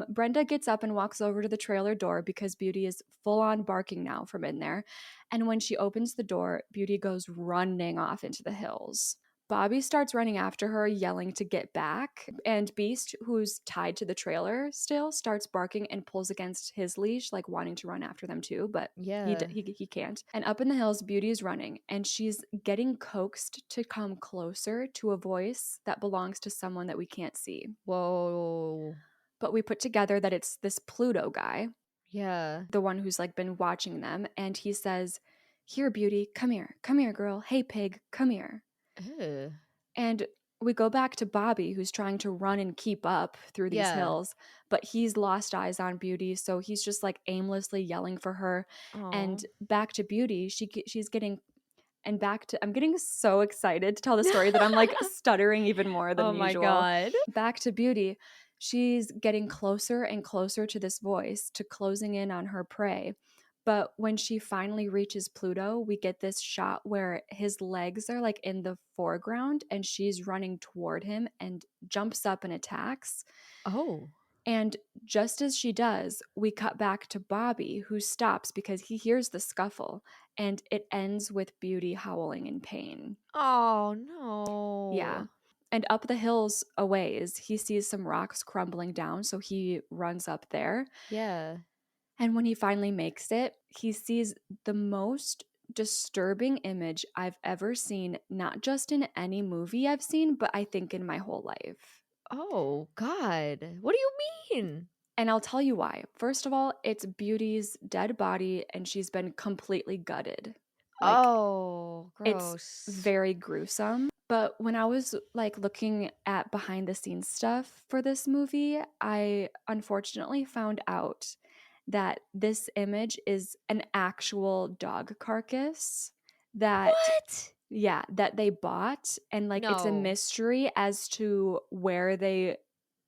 Brenda gets up and walks over to the trailer door because Beauty is full on barking now from in there. And when she opens the door, Beauty goes running off into the hills. Bobby starts running after her, yelling to get back. And Beast, who's tied to the trailer still, starts barking and pulls against his leash, like wanting to run after them too, but Yeah. he can't. And up in the hills, Beauty is running, and she's getting coaxed to come closer to a voice that belongs to someone that we can't see. Whoa. But we put together that it's this Pluto guy, Yeah. the one who's like been watching them, and he says, "Here, Beauty, come here, girl. Hey, pig, come here." Ew. And we go back to Bobby, who's trying to run and keep up through these Yeah. hills, but he's lost eyes on Beauty, so he's just like aimlessly yelling for her. Aw. And back to Beauty, she's getting and back to I'm getting so excited to tell the story that I'm like stuttering even more than Oh my usual. god. Back to Beauty, she's getting closer and closer to this voice, to closing in on her prey. But when she finally reaches Pluto, we get this shot where his legs are like in the foreground and she's running toward him and jumps up and attacks. Oh. And just as she does, we cut back to Bobby, who stops because he hears the scuffle, and it ends with Beauty howling in pain. Oh, Yeah. no. And up the hills a ways, he sees some rocks crumbling down, so he runs up there. Yeah. And when he finally makes it, he sees the most disturbing image I've ever seen, not just in any movie I've seen, but I think in my whole life. Oh, god. What do you mean? And I'll tell you why. First of all, it's Beauty's dead body and she's been completely gutted. Like, Oh, it's gross. very gruesome. But when I was like looking at behind the scenes stuff for this movie, I unfortunately found out that this image is an actual dog carcass that What? yeah, that they bought, and like it's a No. mystery as to where they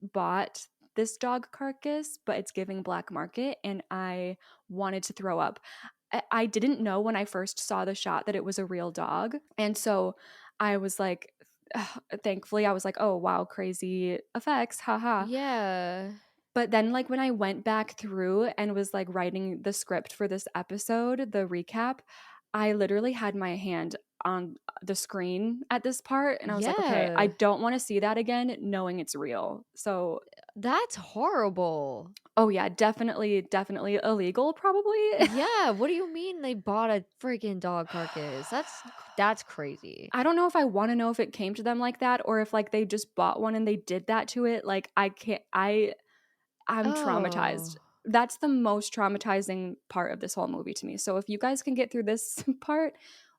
bought this dog carcass, but it's giving black market, and I wanted to throw up. I didn't know when I first saw the shot that it was a real dog. And so I was like, thankfully, I was like, oh, wow, crazy effects, haha. Yeah. But then, like, when I went back through and was like writing the script for this episode, the recap, I literally had my hand on the screen at this part. And I was like, okay, I Yeah. don't want to see that again, knowing it's real. So That's horrible. Oh yeah, definitely illegal probably. Yeah, what do you mean they bought a freaking dog carcass? That's crazy. I don't know if I want to know if it came to them like that or if like they just bought one and they did that to it. Like I can't I'm traumatized. Oh, That's the most traumatizing part of this whole movie to me. So if you guys can get through this part,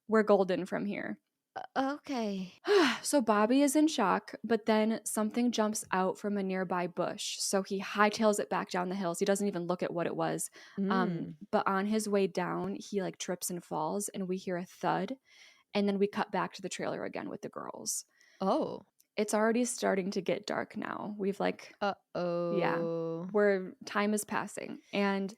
we're golden from here. okay. So Bobby is in shock, but then something jumps out from a nearby bush. So he hightails it back down the hills. He doesn't even look at what it was. Mm. But on his way down, he like trips and falls, and we hear a thud. And then we cut back to the trailer again with the girls. Oh. It's already starting to get dark now. We've like, yeah, Uh-oh. where time is passing. And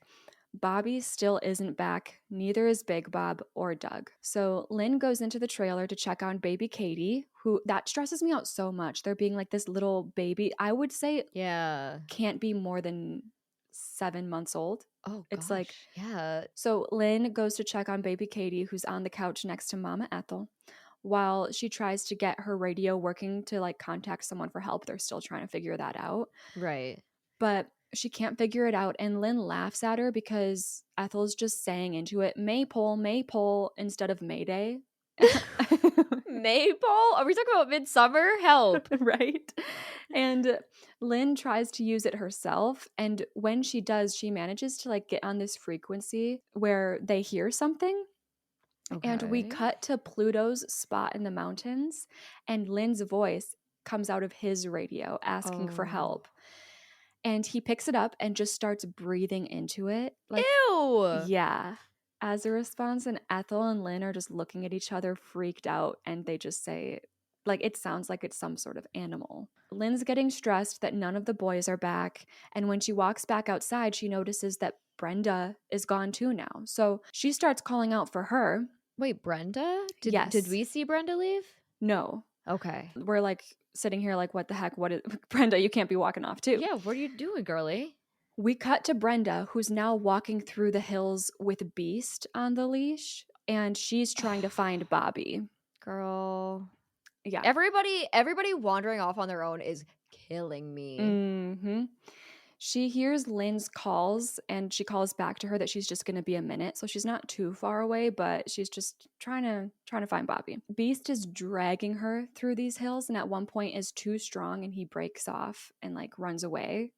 Bobby still isn't back, neither is Big Bob or Doug. So Lynn goes into the trailer to check on baby Katie, who that stresses me out so much. There being like this little baby, I would say Yeah. can't be more than 7 months old. Oh It's like, gosh. Yeah. so Lynn goes to check on baby Katie, who's on the couch next to Mama Ethel, while she tries to get her radio working to like contact someone for help. They're still trying to figure that out. Right. But she can't figure it out. And Lynn laughs at her because Ethel's just saying into it, Maypole, instead of Mayday. Maple? Are we talking about Midsummer? Help. Right? And Lynn tries to use it herself. And when she does, she manages to like get on this frequency where they hear something. And we Okay. cut to Pluto's spot in the mountains, and Lynn's voice comes out of his radio asking for Oh. help. And he picks it up and just starts breathing into it. Like, Ew. yeah. As a response, and Ethel and Lynn are just looking at each other freaked out, and they just say, like, it sounds like it's some sort of animal. Lynn's getting stressed that none of the boys are back, and when she walks back outside, she notices that Brenda is gone too now. So she starts calling out for her. Wait, Brenda? Did Yes. we see Brenda leave? No. Okay. We're like sitting here like, what the heck? What is Brenda? You can't be walking off too. Yeah, what are you doing, girly? We cut to Brenda, who's now walking through the hills with Beast on the leash, and she's trying to find Bobby. Girl. Yeah. Everybody wandering off on their own is killing me. Mm-hmm. She hears Lynn's calls, and she calls back to her that she's just going to be a minute, so she's not too far away, but she's just trying to find Bobby. Beast is dragging her through these hills, and at one point is too strong, and he breaks off and like runs away.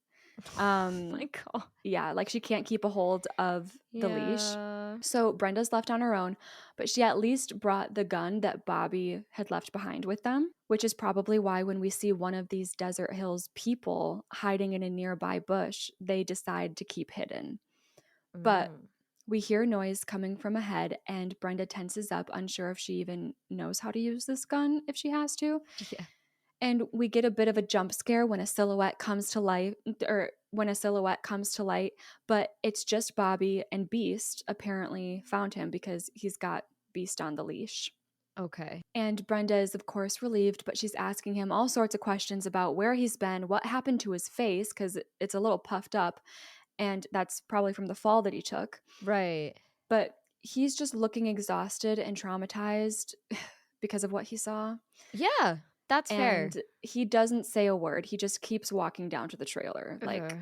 Oh my god. Yeah, like she can't keep a hold of the leash. Yeah. So Brenda's left on her own, but she at least brought the gun that Bobby had left behind with them, which is probably why when we see one of these desert hills people hiding in a nearby bush, they decide to keep hidden. But Mm. we hear noise coming from ahead, and Brenda tenses up, unsure if she even knows how to use this gun if she has to. Yeah. And we get a bit of a jump scare when a silhouette comes to light, but it's just Bobby, and Beast apparently found him because he's got Beast on the leash. Okay. And Brenda is, of course, relieved, but she's asking him all sorts of questions about where he's been, what happened to his face, because it's a little puffed up, and that's probably from the fall that he took. Right. But he's just looking exhausted and traumatized because of what he saw. Yeah, that's fair. And he doesn't say a word. He just keeps walking down to the trailer. Like, Ugh.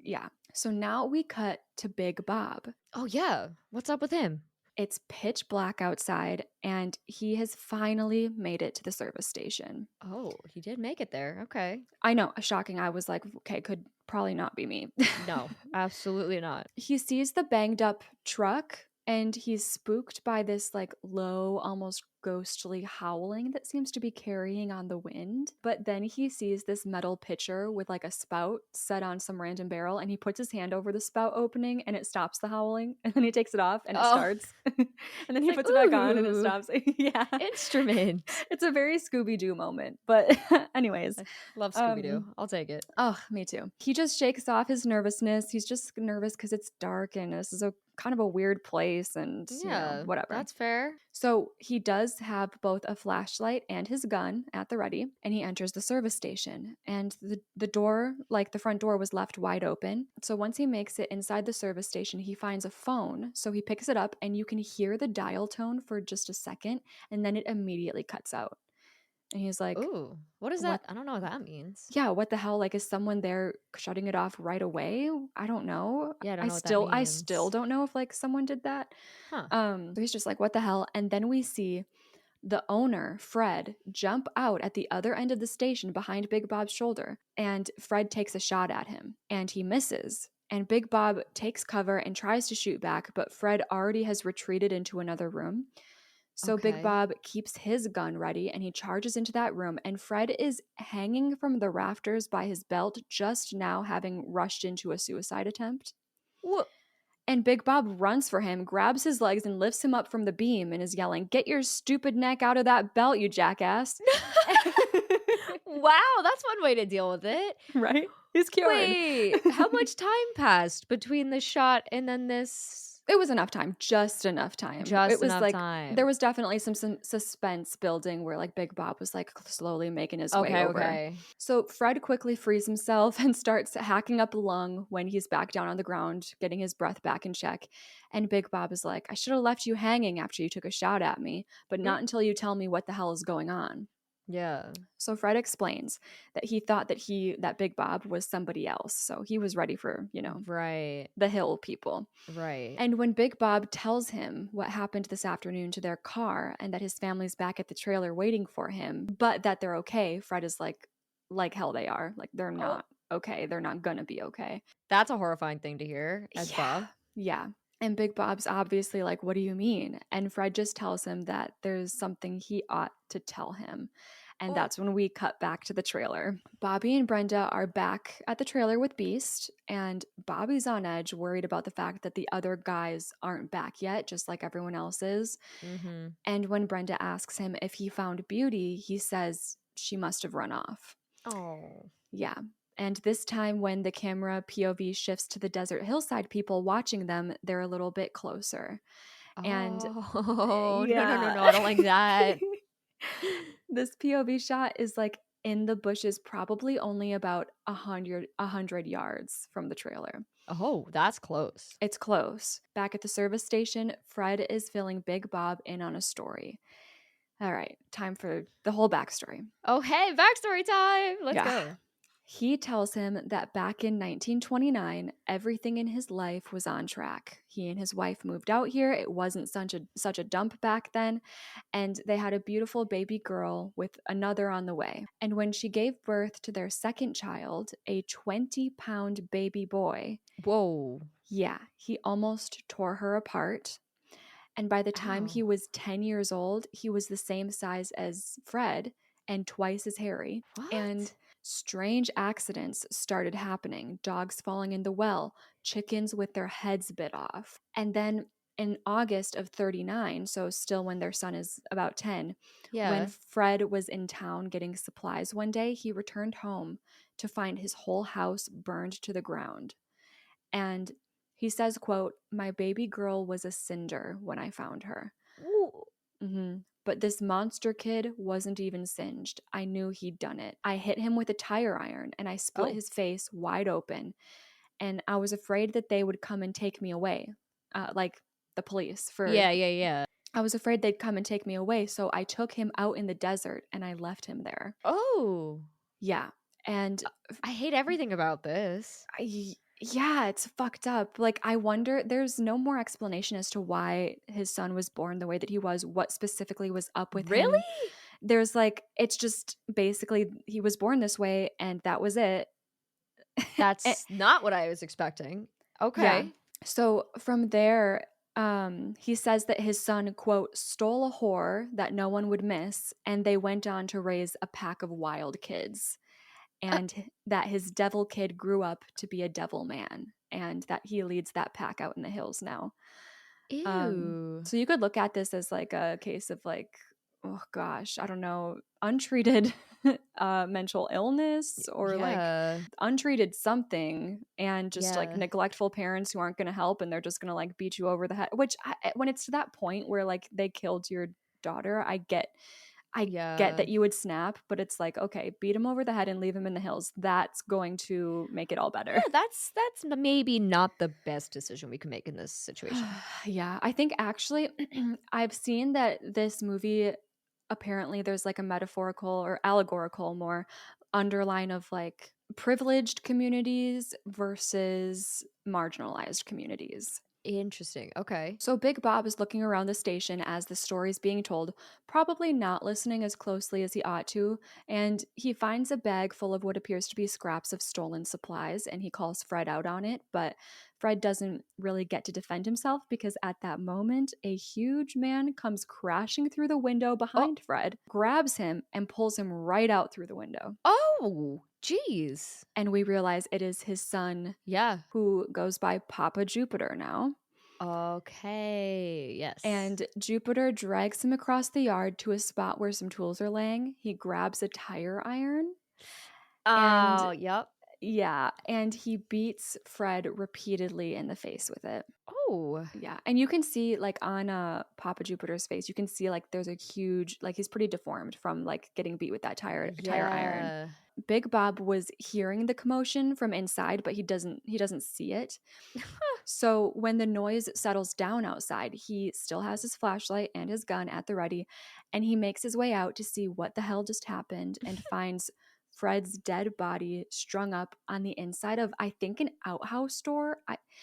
yeah. So now we cut to Big Bob. Oh yeah. What's up with him? It's pitch black outside, and he has finally made it to the service station. Oh, he did make it there. Okay. I know, shocking. I was like, okay, could probably not be me. No, absolutely not. He sees the banged up truck, and he's spooked by this like low, almost ghostly howling that seems to be carrying on the wind. But then he sees this metal pitcher with like a spout set on some random barrel, and he puts his hand over the spout opening and it stops the howling. And then he takes it off and it Oh, starts. And then he it's like, puts it back on and it ooh, stops. Yeah. instruments. It's a very Scooby Doo moment. But, anyways, I love Scooby Doo. um, I'll take it. oh, me too. He just shakes off his nervousness. He's just nervous because it's dark and this is a kind of a weird place and, Yeah, whatever. that's fair. So he does have both a flashlight and his gun at the ready, and he enters the service station. And the door, like the front door, was left wide open. So once he makes it inside the service station, he finds a phone. So he picks it up, and you can hear the dial tone for just a second, and then it immediately cuts out. And he's like, Ooh, what is that? what? I don't know what that means. Yeah, what the hell? Like, is someone there shutting it off right away? I don't know. Yeah, I don't I know what that still means. don't know if like someone did that. Huh. So he's just like, what the hell? And then we see the owner, Fred, jump out at the other end of the station behind Big Bob's shoulder, and Fred takes a shot at him, and he misses. And Big Bob takes cover and tries to shoot back, but Fred already has retreated into another room. So Big Okay. Bob keeps his gun ready and he charges into that room, and Fred is hanging from the rafters by his belt, just now having rushed into a suicide attempt. Wha And Big Bob runs for him, grabs his legs, and lifts him up from the beam and is yelling, "Get your stupid neck out of that belt, you jackass." Wow, that's one way to deal with it. Right? He's cured. Wait, how much time passed between the shot and then this? It was enough time, just enough time. It Just was enough like there time. was definitely some suspense building where like Big Bob was like slowly making his way Okay, over. okay. So Fred quickly frees himself and starts hacking up a lung when he's back down on the ground, getting his breath back in check. And Big Bob is like, "I should have left you hanging after you took a shot at me, but Mm, not until you tell me what the hell is going on." yeah. So Fred explains that he thought that Big Bob was somebody else. So he was ready for, Right. the hill people. Right. And when Big Bob tells him what happened this afternoon to their car and that his family's back at the trailer waiting for him, but that they're okay, Fred is like hell they are. Like they're Oh, not okay. They're not gonna be okay. that's a horrifying thing to hear as Yeah. Bob. Yeah. And Big Bob's obviously like, "What do you mean?" And Fred just tells him that there's something he ought to tell him. And Oh, that's when we cut back to the trailer. Bobby and Brenda are back at the trailer with Beast, and Bobby's on edge, worried about the fact that the other guys aren't back yet, just like everyone else is. mhm. And when Brenda asks him if he found Beauty, he says she must have run off. Oh. Yeah. And this time, when the camera POV shifts to the desert hillside people watching them, they're a little bit closer. And Oh, no, no, no, yeah. no, I don't like that. This POV shot is like in the bushes, probably only about a hundred yards from the trailer. Oh, that's close. It's close. Back at the service station, Fred is filling Big Bob in on a story. All right, time for the whole backstory. Oh, hey, backstory time. Let's Yeah. go. He tells him that back in 1929, everything in his life was on track. He and his wife moved out here. It wasn't such a dump back then, and they had a beautiful baby girl with another on the way. And when she gave birth to their second child, a 20-pound baby boy, Whoa. yeah, he almost tore her apart. And by the time he Ow. was 10 years old, he was the same size as Fred and twice as hairy. And What? strange accidents started happening, dogs falling in the well, chickens with their heads bit off. And then in August of 39, so still when their son is about 10, when Yeah. Fred was in town getting supplies one day, he returned home to find his whole house burned to the ground. And he says, quote, "My baby girl was a cinder when I found her." Ooh. But this monster kid wasn't even singed. I knew he'd done it. I hit him with a tire iron and I split Oh. his face wide open. And I was afraid that they would come and take me away, like the police. Yeah, yeah, yeah. I was afraid they'd come and take me away. So I took him out in the desert and I left him there. Oh. Yeah. And I hate everything about this. yeah, it's fucked up. Like, I wonder, there's no more explanation as to why his son was born the way that he was, what specifically was up with Really? him. There's like, it's just basically he was born this way and that was it. Eh, That's not what I was expecting. yeah. Okay. So from there, he says that his son, quote, "stole a whore that no one would miss, and they went on to raise a pack of wild kids." And that his devil kid grew up to be a devil man, and that he leads that pack out in the hills now. Ew. So you could look at this as like a case of like, oh gosh, I don't know, untreated mental illness or like Yeah. untreated something, and just like Yeah. neglectful parents who aren't going to help and they're just going to like beat you over the head. Which when it's to that point where like they killed your daughter, I get Yeah. that you would snap, but it's like, okay, beat him over the head and leave him in the hills. That's going to make it all better. Yeah, that's maybe not the best decision we can make in this situation. Yeah, I think actually I've seen that this movie apparently there's like a metaphorical or allegorical more underline of like privileged communities versus marginalized communities. Interesting. Okay. So Big Bob is looking around the station as the story is being told, probably not listening as closely as he ought to, and he finds a bag full of what appears to be scraps of stolen supplies, and he calls Fred out on it, but Fred doesn't really get to defend himself because at that moment, a huge man comes crashing through the window Oh, behind Fred, grabs him, and pulls him right out through the window. oh, jeez. And we realize it is his son, Yeah. who goes by Papa Jupiter now. Okay. Yes. And Jupiter drags him across the yard to a spot where some tools are laying. He grabs a tire iron and Oh, yep. yeah, and he beats Fred repeatedly in the face with it. Oh, Yeah, and you can see like on Papa Jupiter's face, you can see like there's a huge like he's pretty deformed from like getting beat with that tire iron. yeah. Big Bob was hearing the commotion from inside, but he doesn't see it. So when the noise settles down outside, he still has his flashlight and his gun at the ready, and he makes his way out to see what the hell just happened and finds Fred's dead body strung up on the inside of, I think, an outhouse door.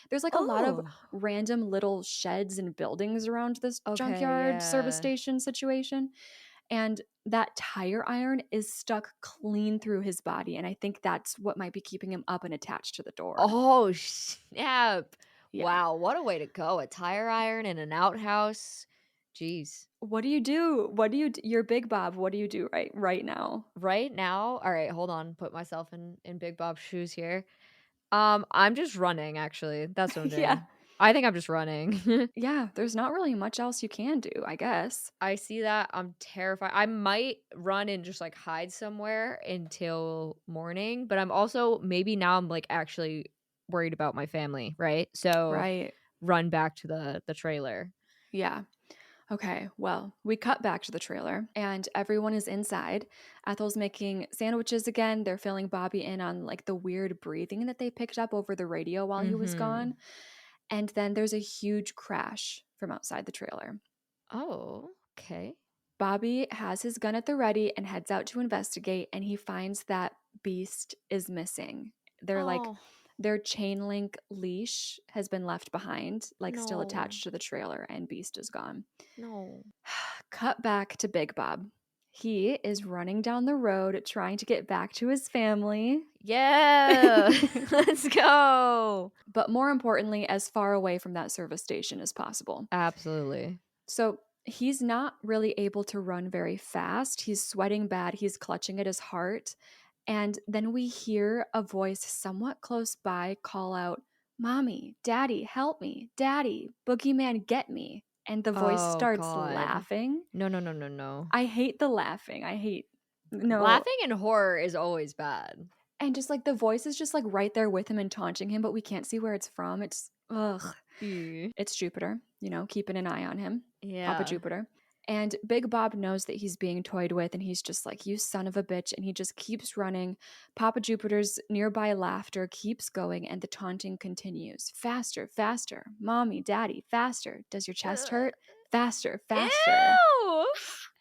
There's like a lot of Oh, random little sheds and buildings around this okay. junkyard service Yeah. station situation. And that tire iron is stuck clean through his body. And I think that's what might be keeping him up and attached to the door. Oh, snap. Yeah. Wow. What a way to go. A tire iron in an outhouse. Jeez. What do you do? You're Big Bob. What do you do right now? Right now, all right, hold on. Put myself in Big Bob's shoes here. I'm just running, actually. That's what I'm Yeah. doing. I think I'm just running. Yeah, there's not really much else you can do, I guess. I see that. I'm terrified. I might run and just like hide somewhere until morning, but I'm also maybe now I'm like actually worried about my family, right? So Right. run back to the trailer. Yeah. Okay, well, we cut back to the trailer and everyone is inside. Ethel's making sandwiches again. They're filling Bobby in on like the weird breathing that they picked up over the radio while he was Mm-hmm. gone. And then there's a huge crash from outside the trailer. Oh, okay. Bobby has his gun at the ready and heads out to investigate, and he finds that Beast is missing. They're like, Oh, their chain link leash has been left behind, like still no. attached to the trailer, and Beast is gone. No. Cut back to Big Bob. He is running down the road trying to get back to his family. Yeah. Let's go. But more importantly, as far away from that service station as possible. Absolutely. So he's not really able to run very fast. He's sweating bad. He's clutching at his heart. And then we hear a voice somewhat close by call out, "Mommy, Daddy, help me. Daddy, Boogeyman, get me." And the voice Oh starts god. laughing. No, no, no, no, no. I hate the laughing. No. Laughing in horror is always bad. And just like the voice is just like right there with him and taunting him, but we can't see where it's from. It's, ugh. Ew. It's Jupiter, keeping an eye on him. Papa Yeah. Jupiter. And Big Bob knows that he's being toyed with, and he's just like, "You son of a bitch." And he just keeps running. Papa Jupiter's nearby laughter keeps going, and the taunting continues. "Faster, faster. Mommy, Daddy, faster. Does your chest Ugh. hurt? Faster, faster." Ew.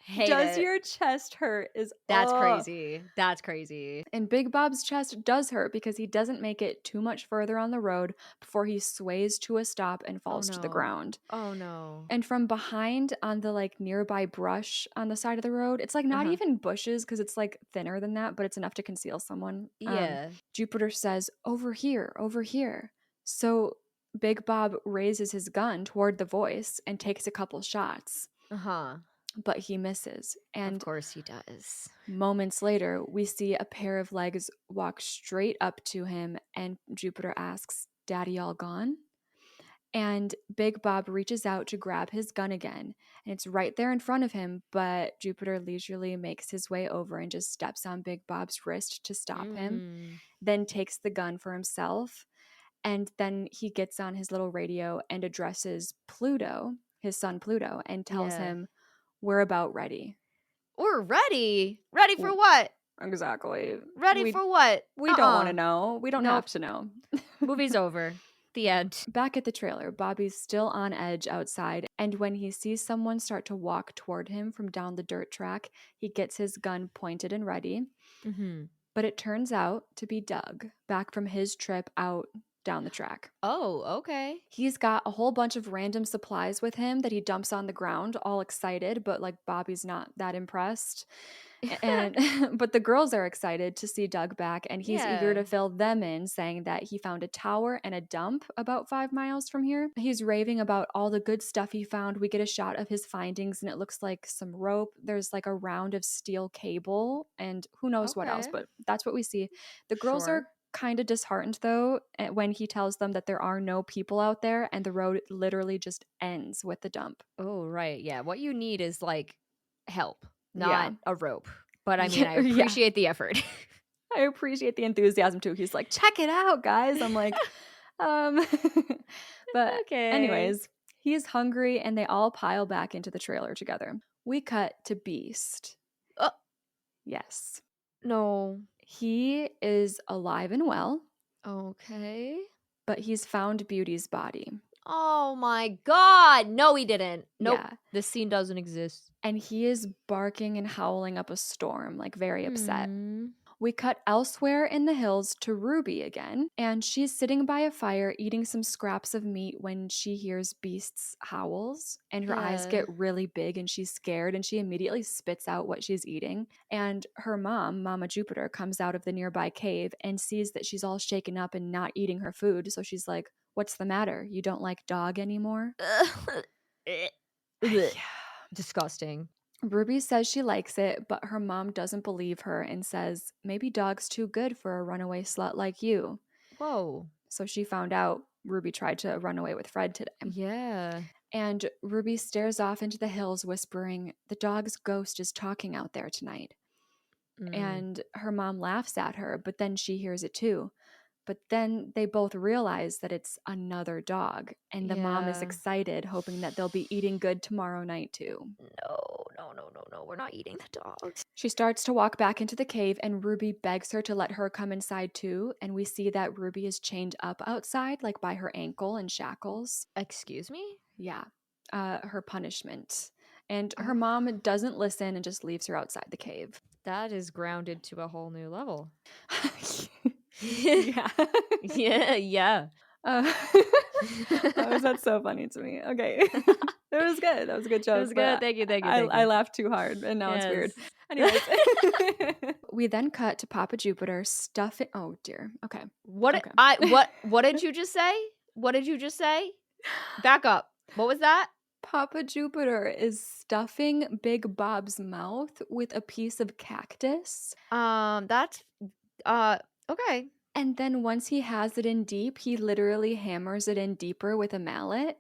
Hate Does it. your chest hurt? Is That's ugh. crazy. That's crazy. And Big Bob's chest does hurt because he doesn't make it too much further on the road before he sways to a stop and Oh falls to the no. ground. Oh no. And from behind on the like nearby brush on the side of the road, it's like not Uh-huh. even bushes because it's like thinner than that, but it's enough to conceal someone. Yeah. Jupiter says, "Over here, over here." So Big Bob raises his gun toward the voice and takes a couple shots, Uh-huh. but he misses. Of And course he does. moments later, we see a pair of legs walk straight up to him, and Jupiter asks, "Daddy all gone?" And Big Bob reaches out to grab his gun again, and it's right there in front of him, but Jupiter leisurely makes his way over and just steps on Big Bob's wrist to stop him, Mm. then takes the gun for himself, and then he gets on his little radio and addresses Pluto, his son Pluto, and tells Yeah. him, "We're about ready." We're ready. Ready for W- what? Exactly. Ready We for what? we don't want to know. We don't Nope. have to know. Movie's over. The end. Back at the trailer, Bobby's still on edge outside, and when he sees someone start to walk toward him from down the dirt track, he gets his gun pointed and ready. Mm-hmm. But it turns out to be Doug, back from his trip out down the track. Oh, okay. He's got a whole bunch of random supplies with him that he dumps on the ground, all excited, but like Bobby's not that impressed. And but the girls are excited to see Doug back, and he's eager Yeah. to fill them in, saying that he found a tower and a dump about 5 miles from here. He's raving about all the good stuff he found. We get a shot of his findings, and it looks like some rope. There's like a round of steel cable, and who knows what else, Okay. but that's what we see. The girls Sure. are kind of disheartened though when he tells them that there are no people out there, and the road literally just ends with the dump. Oh, right. Yeah. What you need is like help, Yeah. not a rope. But I mean, I Yeah. appreciate the effort. I appreciate the enthusiasm too. He's like, check it out, guys. I'm like, um, but Okay. anyways, he's hungry and they all pile back into the trailer together. We cut to Beast. Oh, Yes. no. He is alive and well, Okay. but he's found Beauty's body. Oh my God. No, he didn't. Nope. Yeah. This scene doesn't exist. And he is barking and howling up a storm, like very upset. Hmm. We cut elsewhere in the hills to Ruby again, and she's sitting by a fire eating some scraps of meat when she hears Beast's howls, and her eyes Yeah. get really big and she's scared, and she immediately spits out what she's eating. And her mom, Mama Jupiter, comes out of the nearby cave and sees that she's all shaken up and not eating her food, so she's like, "What's the matter? You don't like dog anymore?" Ugh. Disgusting. Ruby says she likes it, but her mom doesn't believe her and says, maybe dog's too good for a runaway slut like you. Whoa. So she found out Ruby tried to run away with Fred today. Yeah. And Ruby stares off into the hills, whispering, the dog's ghost is talking out there tonight. Mm. And her mom laughs at her, but then she hears it too. But then they both realize that it's another dog, and the mom is Yeah. excited, hoping that they'll be eating good tomorrow night too. No. We're not eating the dogs. She starts to walk back into the cave, and Ruby begs her to let her come inside too. And we see that Ruby is chained up outside, like by her ankle in shackles. Excuse me? Yeah, her punishment. And her Oh. mom doesn't listen and just leaves her outside the cave. That is grounded to a whole new level. Yeah. Yeah. Oh, that's so funny to me. Okay. That was good. That was a good joke. It was good. Thank you. I laughed too hard and now it's weird. Yes. Anyways. We then cut to Papa Jupiter stuffing. Oh dear. Okay. What Okay. what did you just say? What did you just say? Back up. What was that? Papa Jupiter is stuffing Big Bob's mouth with a piece of cactus. That's okay. And then once he has it in deep, he literally hammers it in deeper with a mallet.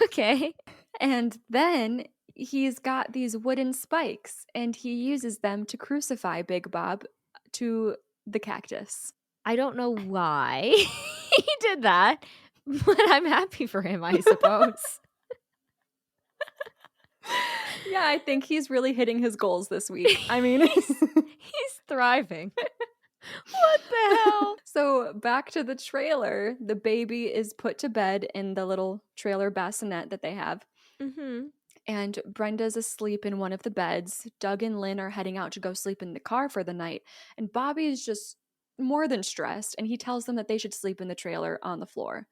Okay. And then he's got these wooden spikes and he uses them to crucify Big Bob to the cactus. I don't know why he did that, but I'm happy for him, I suppose. Yeah, I think he's really hitting his goals this week. I mean, he's thriving. What the hell? So back to the trailer, the baby is put to bed in the little trailer bassinet that they have. Mm-hmm. And Brenda's asleep in one of the beds. Doug and Lynn are heading out to go sleep in the car for the night. And Bobby is just more than stressed. And he tells them that they should sleep in the trailer on the floor.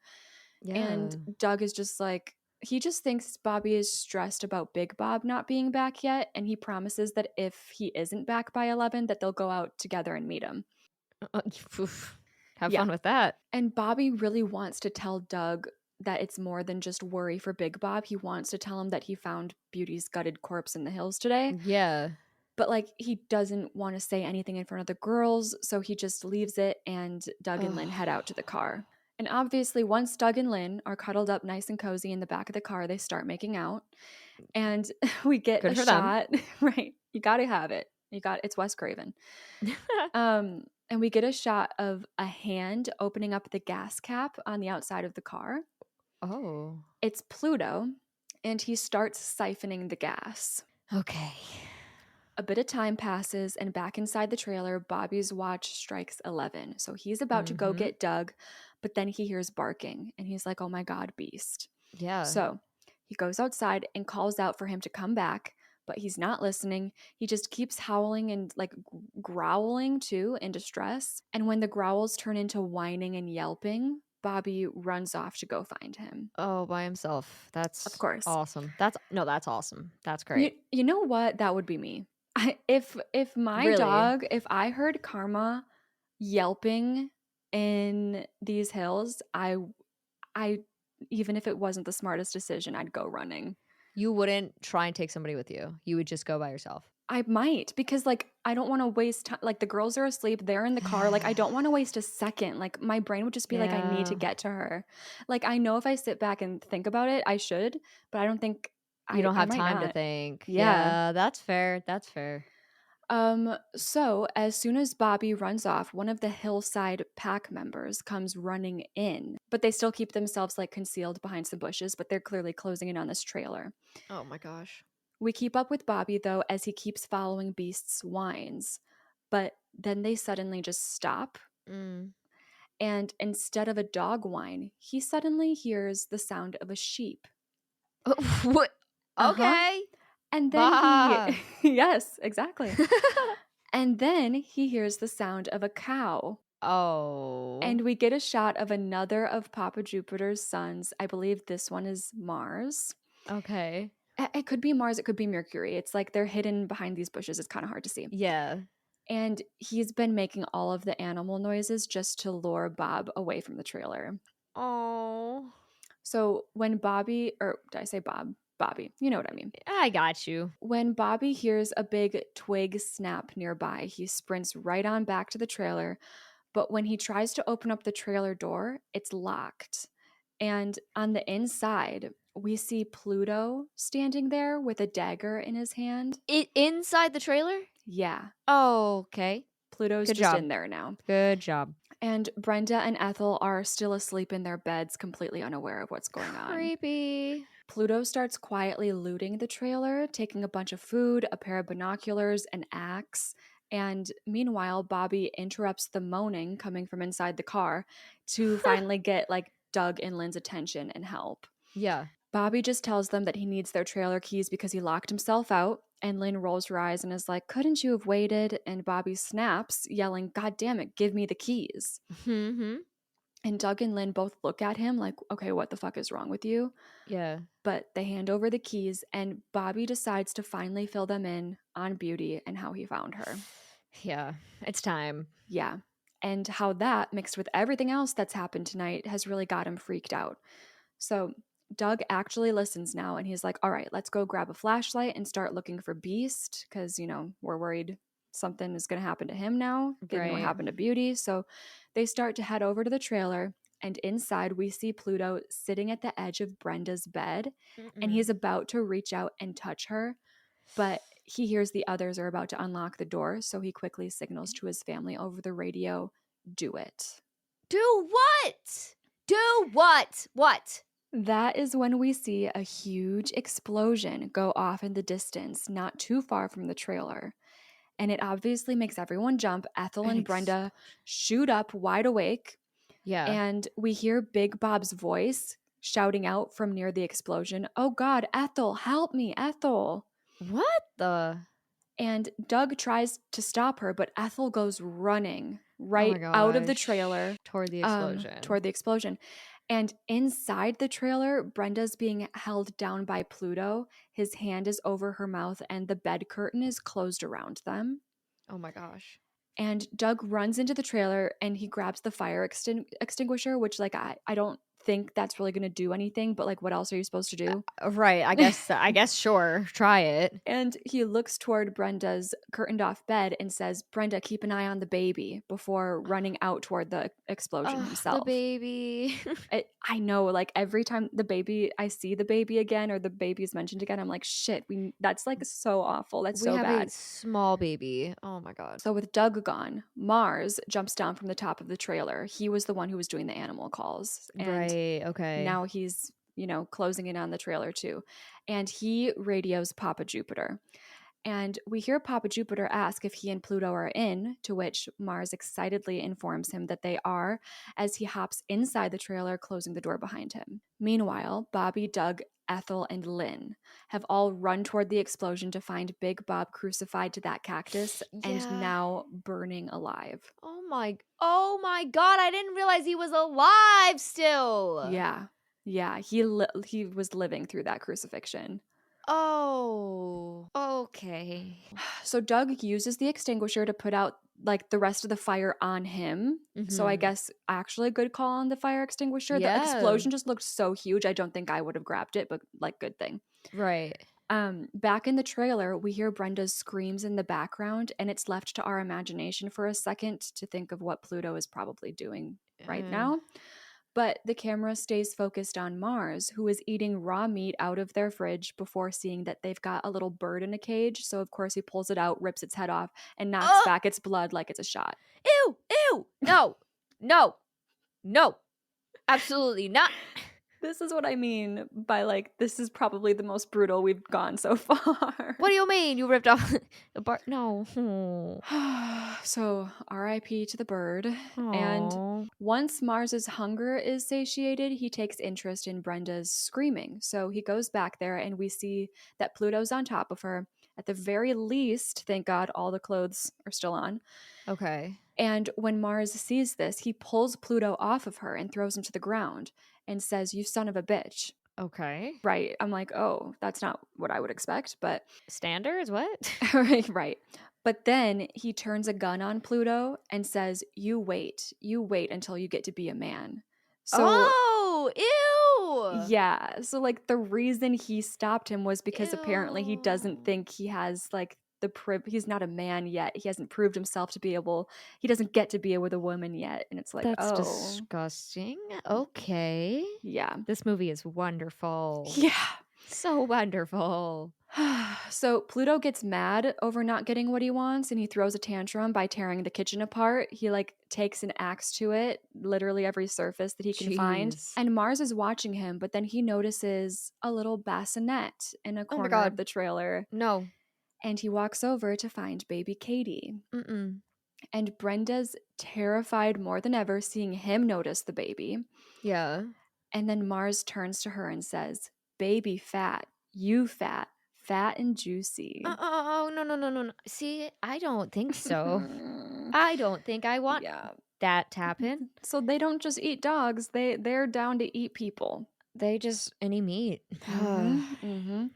Yeah. And Doug is just like, he just thinks Bobby is stressed about Big Bob not being back yet. And he promises that if he isn't back by 11, that they'll go out together and meet him. Have fun with that. And Bobby really wants to tell Doug that it's more than just worry for Big Bob. He wants to tell him that he found Beauty's gutted corpse in the hills today. Yeah. But like he doesn't want to say anything in front of the girls, so he just leaves it and Doug and Lynn head out to the car. And obviously once Doug and Lynn are cuddled up nice and cozy in the back of the car, they start making out. And we get Good a for shot. Right. You got to have it. It's Wes Craven. And we get a shot of a hand opening up the gas cap on the outside of the car. Oh. It's Pluto, and he starts siphoning the gas. Okay. A bit of time passes, and back inside the trailer, Bobby's watch strikes 11. So he's about to go get Doug, but then he hears barking and he's like, oh my God, beast. Yeah. So he goes outside and calls out for him to come back, but he's not listening. He just keeps howling and like growling too in distress. And when the growls turn into whining and yelping, Bobby runs off to go find him. Oh, by himself. Of That's course. awesome. That's awesome. That's You great. you know what? That would be me. If my Really? dog, if I heard Karma yelping in these hills, I even if it wasn't the smartest decision, I'd go running. You wouldn't try and take somebody with you. You would just go by yourself. I might because like I don't want to waste time. Like the girls are asleep, they're in the car. Like I don't want to waste a second. Like my brain would just be like, I need to Yeah. get to her. Like I know if I sit back and think about it, I should, but I don't think You don't I have might time to not. think. Yeah. Yeah, that's fair. That's fair. So as soon as Bobby runs off, one of the hillside pack members comes running in, but they still keep themselves like concealed behind some bushes, but they're clearly closing in on this trailer. Oh my gosh. We keep up with Bobby though as he keeps following Beast's whines, but then they suddenly just stop. Mm. And instead of a dog whine, he suddenly hears the sound of a sheep. What? Uh huh. Okay. And then he, Bah. yes, exactly. And then he hears the sound of a cow. Oh. And we get a shot of another of Papa Jupiter's sons. I believe this one is Mars. Okay. It could be Mars, it could be Mercury. It's like they're hidden behind these bushes. It's kind of hard to see. Yeah. And he's been making all of the animal noises just to lure Bob away from the trailer. Oh. So when Bobby, or did I say Bob? Bobby, you know what I mean. I got you. When Bobby hears a big twig snap nearby, he sprints right on back to the trailer. But when he tries to open up the trailer door, it's locked. And on the inside, we see Pluto standing there with a dagger in his hand. It inside the trailer? Yeah, Oh, okay. Pluto's Good just job. in there now. Good job. And Brenda and Ethel are still asleep in their beds, completely unaware of what's going on. Creepy. Pluto starts quietly looting the trailer, taking a bunch of food, a pair of binoculars, an axe. And meanwhile, Bobby interrupts the moaning coming from inside the car to finally get like Doug and Lynn's attention and help. Yeah. Bobby just tells them that he needs their trailer keys because he locked himself out. And Lynn rolls her eyes and is like, couldn't you have waited? And Bobby snaps, yelling, God damn it, give me the keys. Mm-hmm. And Doug and Lynn both look at him like, okay, what the fuck is wrong with you? Yeah. But they hand over the keys, and Bobby decides to finally fill them in on Beauty and how he found her. Yeah. It's time. Yeah. And how that, mixed with everything else that's happened tonight, has really got him freaked out. So Doug actually listens now, and he's like, all right, let's go grab a flashlight and start looking for Beast, because, you know, we're worried something is going to happen to him now, given what Right. happened to Beauty. So they start to head over to the trailer. And inside, we see Pluto sitting at the edge of Brenda's bed, and he's about to reach out and touch her. But he hears the others are about to unlock the door, so he quickly signals to his family over the radio, do it. Do what? Do what? What? That is when we see a huge explosion go off in the distance, not too far from the trailer. And it obviously makes everyone jump. Ethel and Brenda shoot up wide awake. Yeah. And we hear Big Bob's voice shouting out from near the explosion, oh God, Ethel, help me, Ethel. What the? And Doug tries to stop her, but Ethel goes running Oh my right out of the gosh. trailer Toward the explosion. toward the explosion. And inside the trailer, Brenda's being held down by Pluto. His hand is over her mouth, and the bed curtain is closed around them. Oh my gosh. And Doug runs into the trailer and he grabs the fire extinguisher, which like I don't think that's really going to do anything, but like what else are you supposed to do? Right. I guess sure. Try it. And he looks toward Brenda's curtained off bed and says, Brenda, keep an eye on the baby, before running out toward the explosion himself. The baby. I know, like every time I see the baby again or the baby is mentioned again, I'm like, shit, that's like so awful. That's so We have bad. a small baby. Oh my god. So with Doug gone, Mars jumps down from the top of the trailer. He was the one who was doing the animal calls. And right. Okay. now he's, closing in on the trailer too. And he radios Papa Jupiter. And we hear Papa Jupiter ask if he and Pluto are in, to which Mars excitedly informs him that they are, as he hops inside the trailer, closing the door behind him. Meanwhile, Bobby, Doug, Ethel, and Lynn have all run toward the explosion to find Big Bob crucified to that cactus and Yeah. now burning alive. Oh my God, I didn't realize he was alive still. Yeah. Yeah, he was living through that crucifixion. Oh, okay. So Doug uses the extinguisher to put out like the rest of the fire on him. So I Mhm. guess actually a good call on the fire extinguisher. The Yeah. explosion just looked so huge. I don't think I would have grabbed it, but like good thing. Right. Back in the trailer, we hear Brenda's screams in the background, and it's left to our imagination for a second to think of what Pluto is probably doing right Uh, now. But the camera stays focused on Mars, who is eating raw meat out of their fridge before seeing that they've got a little bird in a cage. So, of course, he pulls it out, rips its head off, and knocks oh, back its blood like it's a shot. ew, ew. No, no, no. Absolutely not. This is what I mean by like, this is probably the most brutal we've gone so far. What do you mean you ripped off a bar? No. So, RIP to the bird. And Oh. once Mars's hunger is satiated, he takes interest in Brenda's screaming. So he goes back there, and we see that Pluto's on top of her. At the very least, thank God, all the clothes are still on. Okay. And when Mars sees this, he pulls Pluto off of her and throws him to the ground and says, "You son of a bitch." Okay. Right. I'm like, oh, that's not what I would expect, but Standards? What? right. But then he turns a gun on Pluto and says, you wait until you get to be a man. So, Oh, ew. yeah. So, like, the reason he stopped him was because apparently he doesn't Ew. think he has, like, he's not a man yet. He hasn't proved himself to be able, he doesn't get to be with a woman yet. And it's like, That's oh, disgusting. Okay. yeah. This movie is wonderful. Yeah. So wonderful. So Pluto gets mad over not getting what he wants, and he throws a tantrum by tearing the kitchen apart. He like takes an axe to it, literally every surface that he can find. Jeez. And Mars is watching him, but then he notices a little bassinet in a Oh my corner of God. the trailer, No. and he walks over to find baby Katie. Mm-mm. And Brenda's terrified more than ever seeing him notice the baby. Yeah. And then Mars turns to her and says, "Baby fat, you fat, fat and juicy." Oh, no, no, no, no, no. See, I don't think so. I don't think I want Yeah. that to happen. So they don't just eat dogs, they're down to eat people. They just any meat. Mhm.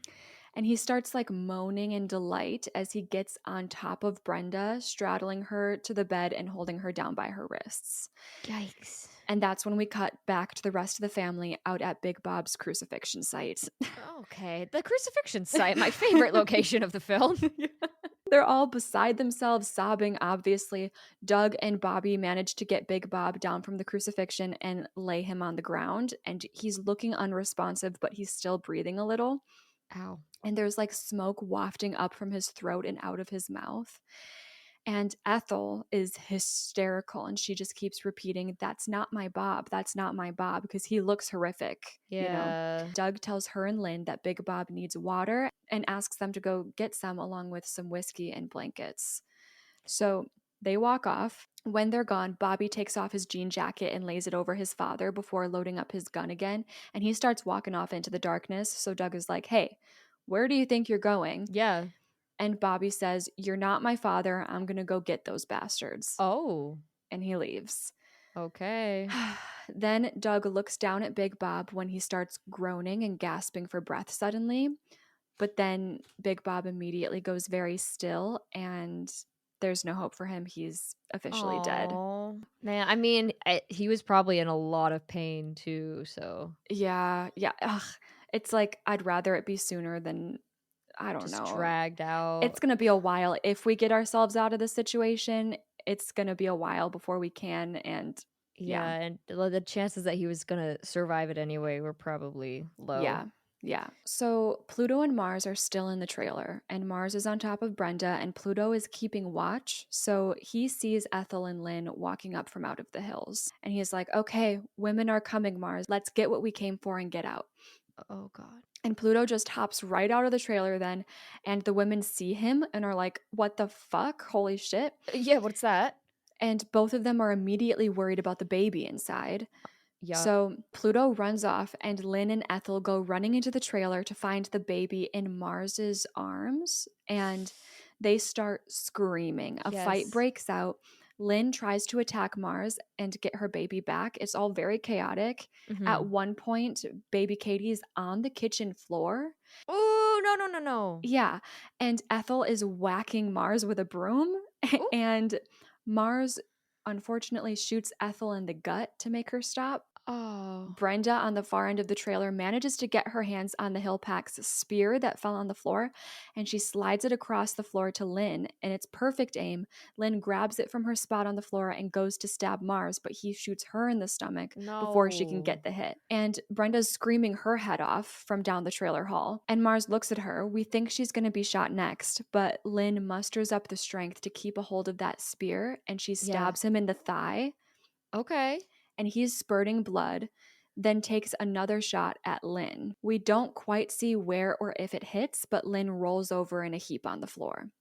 And he starts like moaning in delight as he gets on top of Brenda, straddling her to the bed and holding her down by her wrists. Yikes. And that's when we cut back to the rest of the family out at Big Bob's crucifixion site. Okay, the crucifixion site, my favorite location of the film. They're all beside themselves, sobbing, obviously. Doug and Bobby manage to get Big Bob down from the crucifixion and lay him on the ground. And he's looking unresponsive, but he's still breathing a little. Ow. And there's like smoke wafting up from his throat and out of his mouth. And Ethel is hysterical, and she just keeps repeating, "That's not my Bob. That's not my Bob," because he looks horrific, you know. Yeah. Doug tells her and Lynn that Big Bob needs water and asks them to go get some along with some whiskey and blankets. So they walk off. When they're gone, Bobby takes off his jean jacket and lays it over his father before loading up his gun again, and he starts walking off into the darkness. So Doug is like, "Hey, where do you think you're going?" Yeah. And Bobby says, "You're not my father. I'm going to go get those bastards." Oh. And he leaves. Okay. Then Doug looks down at Big Bob when he starts groaning and gasping for breath suddenly. But then Big Bob immediately goes very still, and there's no hope for him. He's officially dead. Oh man, I mean, he was probably in a lot of pain too. So Yeah. Ugh. It's like I'd rather it be sooner than, I don't just know. dragged It's out. going to be a while. If we get ourselves out of this situation, it's going to be a while before we can. And Yeah, yeah, and the chances that he was gonna survive it anyway were probably low. yeah, yeah. So Pluto and Mars are still in the trailer, and Mars is on top of Brenda, and Pluto is keeping watch. So he sees Ethel and Lynn walking up from out of the hills. And he's like, "Okay, women are coming, Mars. Let's get what we came for and get out." Oh God. And Pluto just hops right out of the trailer then, and the women see him and are like, what the fuck? Holy shit. Yeah, what's that? And both of them are immediately worried about the baby inside. Yeah. So Pluto runs off, and Lynn and Ethel go running into the trailer to find the baby in Mars's arms, and they start screaming. A fight Yes. breaks out. Lynn tries to attack Mars and get her baby back. It's all very chaotic. At Mhm. one point, baby Katie's on the kitchen floor. Ooh, no, no, no, no. Yeah, and Ethel is whacking Mars with a broom, Ooh. and Mars unfortunately shoots Ethel in the gut to make her stop. Oh. Brenda on the far end of the trailer manages to get her hands on the Hill Pack's spear that fell on the floor, and she slides it across the floor to Lynn, and it's perfect aim. Lynn grabs it from her spot on the floor and goes to stab Mars, but he shoots her in the stomach before she can No. get the hit. And Brenda's screaming her head off from down the trailer hall, and Mars looks at her. We think she's going to be shot next, but Lynn musters up the strength to keep a hold of that spear, and she Yeah. stabs him in the thigh, Okay. and he's spurting blood, then takes another shot at Lynn. We don't quite see where or if it hits, but Lynn rolls over in a heap on the floor.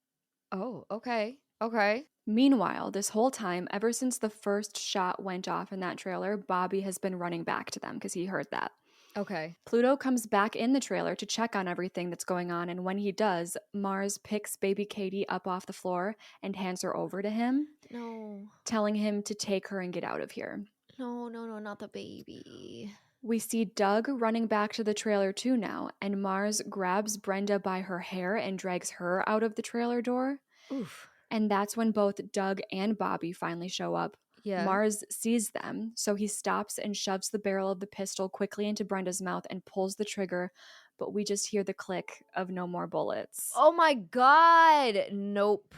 Oh, okay. Okay. Meanwhile, this whole time, ever since the first shot went off in that trailer, Bobby has been running back to them because he heard that. Okay. Pluto comes back in the trailer to check on everything that's going on, and when he does, Mars picks baby Katie up off the floor and hands her over to him, No. telling him to take her and get out of here. No, no, no, not the baby. We see Doug running back to the trailer too now, and Mars grabs Brenda by her hair and drags her out of the trailer door. Oof. And that's when both Doug and Bobby finally show up. Yeah. Mars sees them, so he stops and shoves the barrel of the pistol quickly into Brenda's mouth and pulls the trigger, but we just hear the click of no more bullets. Oh my god. Nope.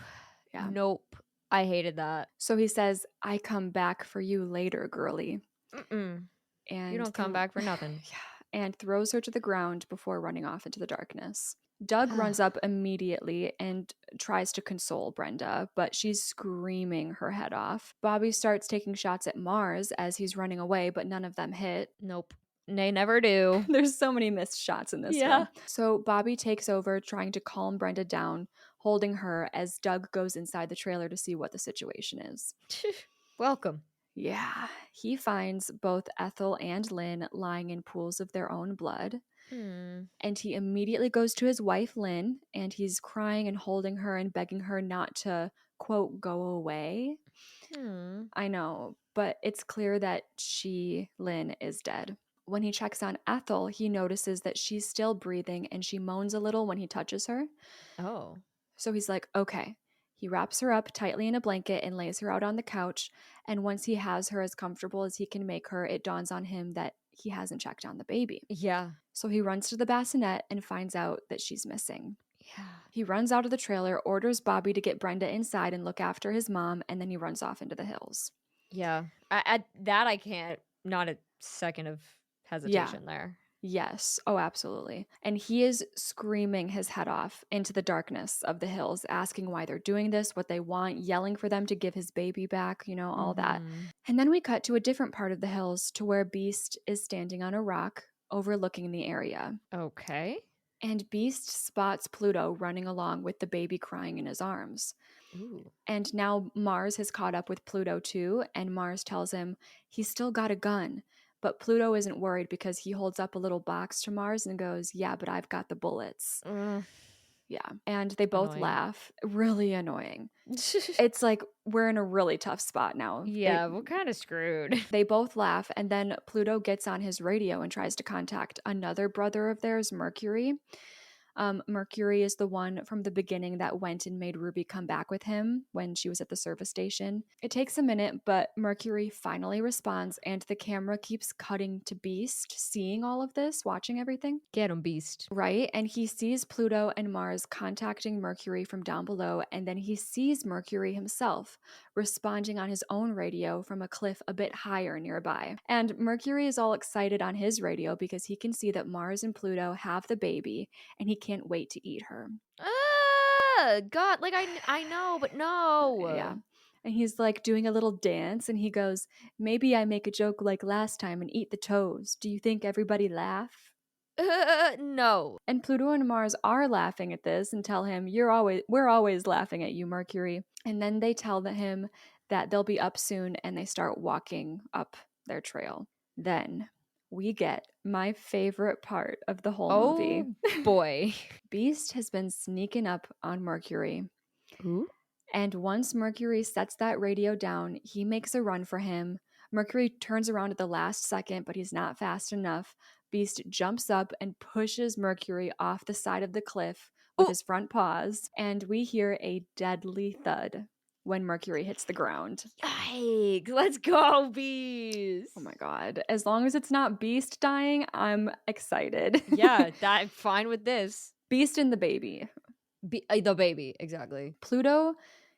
Yeah. Nope. I hated that. So he says, I come back for you later, girlie. Mm-mm. You And don't come back for nothing. yeah, and throws her to the ground before running off into the darkness. Doug runs up immediately and tries to console Brenda, but she's screaming her head off. Bobby starts taking shots at Mars as he's running away, but none of them hit. Nope. They never do. There's so many missed shots in this Yeah. film. So Bobby takes over, trying to calm Brenda down, holding her as Doug goes inside the trailer to see what the situation is. Welcome. Yeah, he finds both Ethel and Lynn lying in pools of their own blood. And he immediately goes to his wife, Lynn, and he's crying and holding her and begging her not to, quote, go away. I know, but it's clear that Lynn, is dead. When he checks on Ethel, he notices that she's still breathing and she moans a little when he touches her. Oh. So he's like, okay. He wraps her up tightly in a blanket and lays her out on the couch. And once he has her as comfortable as he can make her, it dawns on him that he hasn't checked on the baby. Yeah. So he runs to the bassinet and finds out that she's missing. Yeah. He runs out of the trailer, orders Bobby to get Brenda inside and look after his mom, and then he runs off into the hills. Yeah. I can't. Not a second of hesitation there. Yes. Oh, absolutely. And he is screaming his head off into the darkness of the hills, asking why they're doing this, what they want, yelling for them to give his baby back, all that. And then we cut to a different part of the hills to where Beast is standing on a rock overlooking the area. Okay. And Beast spots Pluto running along with the baby crying in his arms. Ooh. And now Mars has caught up with Pluto too, and Mars tells him he's still got a gun. But Pluto isn't worried because he holds up a little box to Mars and goes, yeah, but I've got the bullets. Yeah. And they both Annoying. laugh. Really annoying. It's like we're in a really tough spot now. Yeah, we're kind of screwed. They both laugh, and then Pluto gets on his radio and tries to contact another brother of theirs, Mercury. Mercury is the one from the beginning that went and made Ruby come back with him when she was at the service station. It takes a minute, but Mercury finally responds, and the camera keeps cutting to Beast, seeing all of this, watching everything. Get him, Beast. Right? And he sees Pluto and Mars contacting Mercury from down below, and then he sees Mercury himself responding on his own radio from a cliff a bit higher nearby. And Mercury is all excited on his radio because he can see that Mars and Pluto have the baby, and he can't wait to eat her. God, like I know, but no. Yeah. And he's like doing a little dance, and he goes, maybe I make a joke like last time and eat the toes. Do you think everybody laugh? No. And Pluto and Mars are laughing at this and tell him, we're always laughing at you, Mercury. And then they tell him that they'll be up soon and they start walking up their trail. Then we get my favorite part of the whole movie. Oh boy. Beast has been sneaking up on Mercury. Ooh. And once Mercury sets that radio down, he makes a run for him. Mercury turns around at the last second, but he's not fast enough. Beast jumps up and pushes Mercury off the side of the cliff with Ooh. his front paws, and we hear a deadly thud when Mercury hits the ground. Yikes. Let's go, Beast. Oh my god. As long as it's not Beast dying, I'm excited. Yeah, I'm fine with this. Beast and the baby. The baby, exactly. Pluto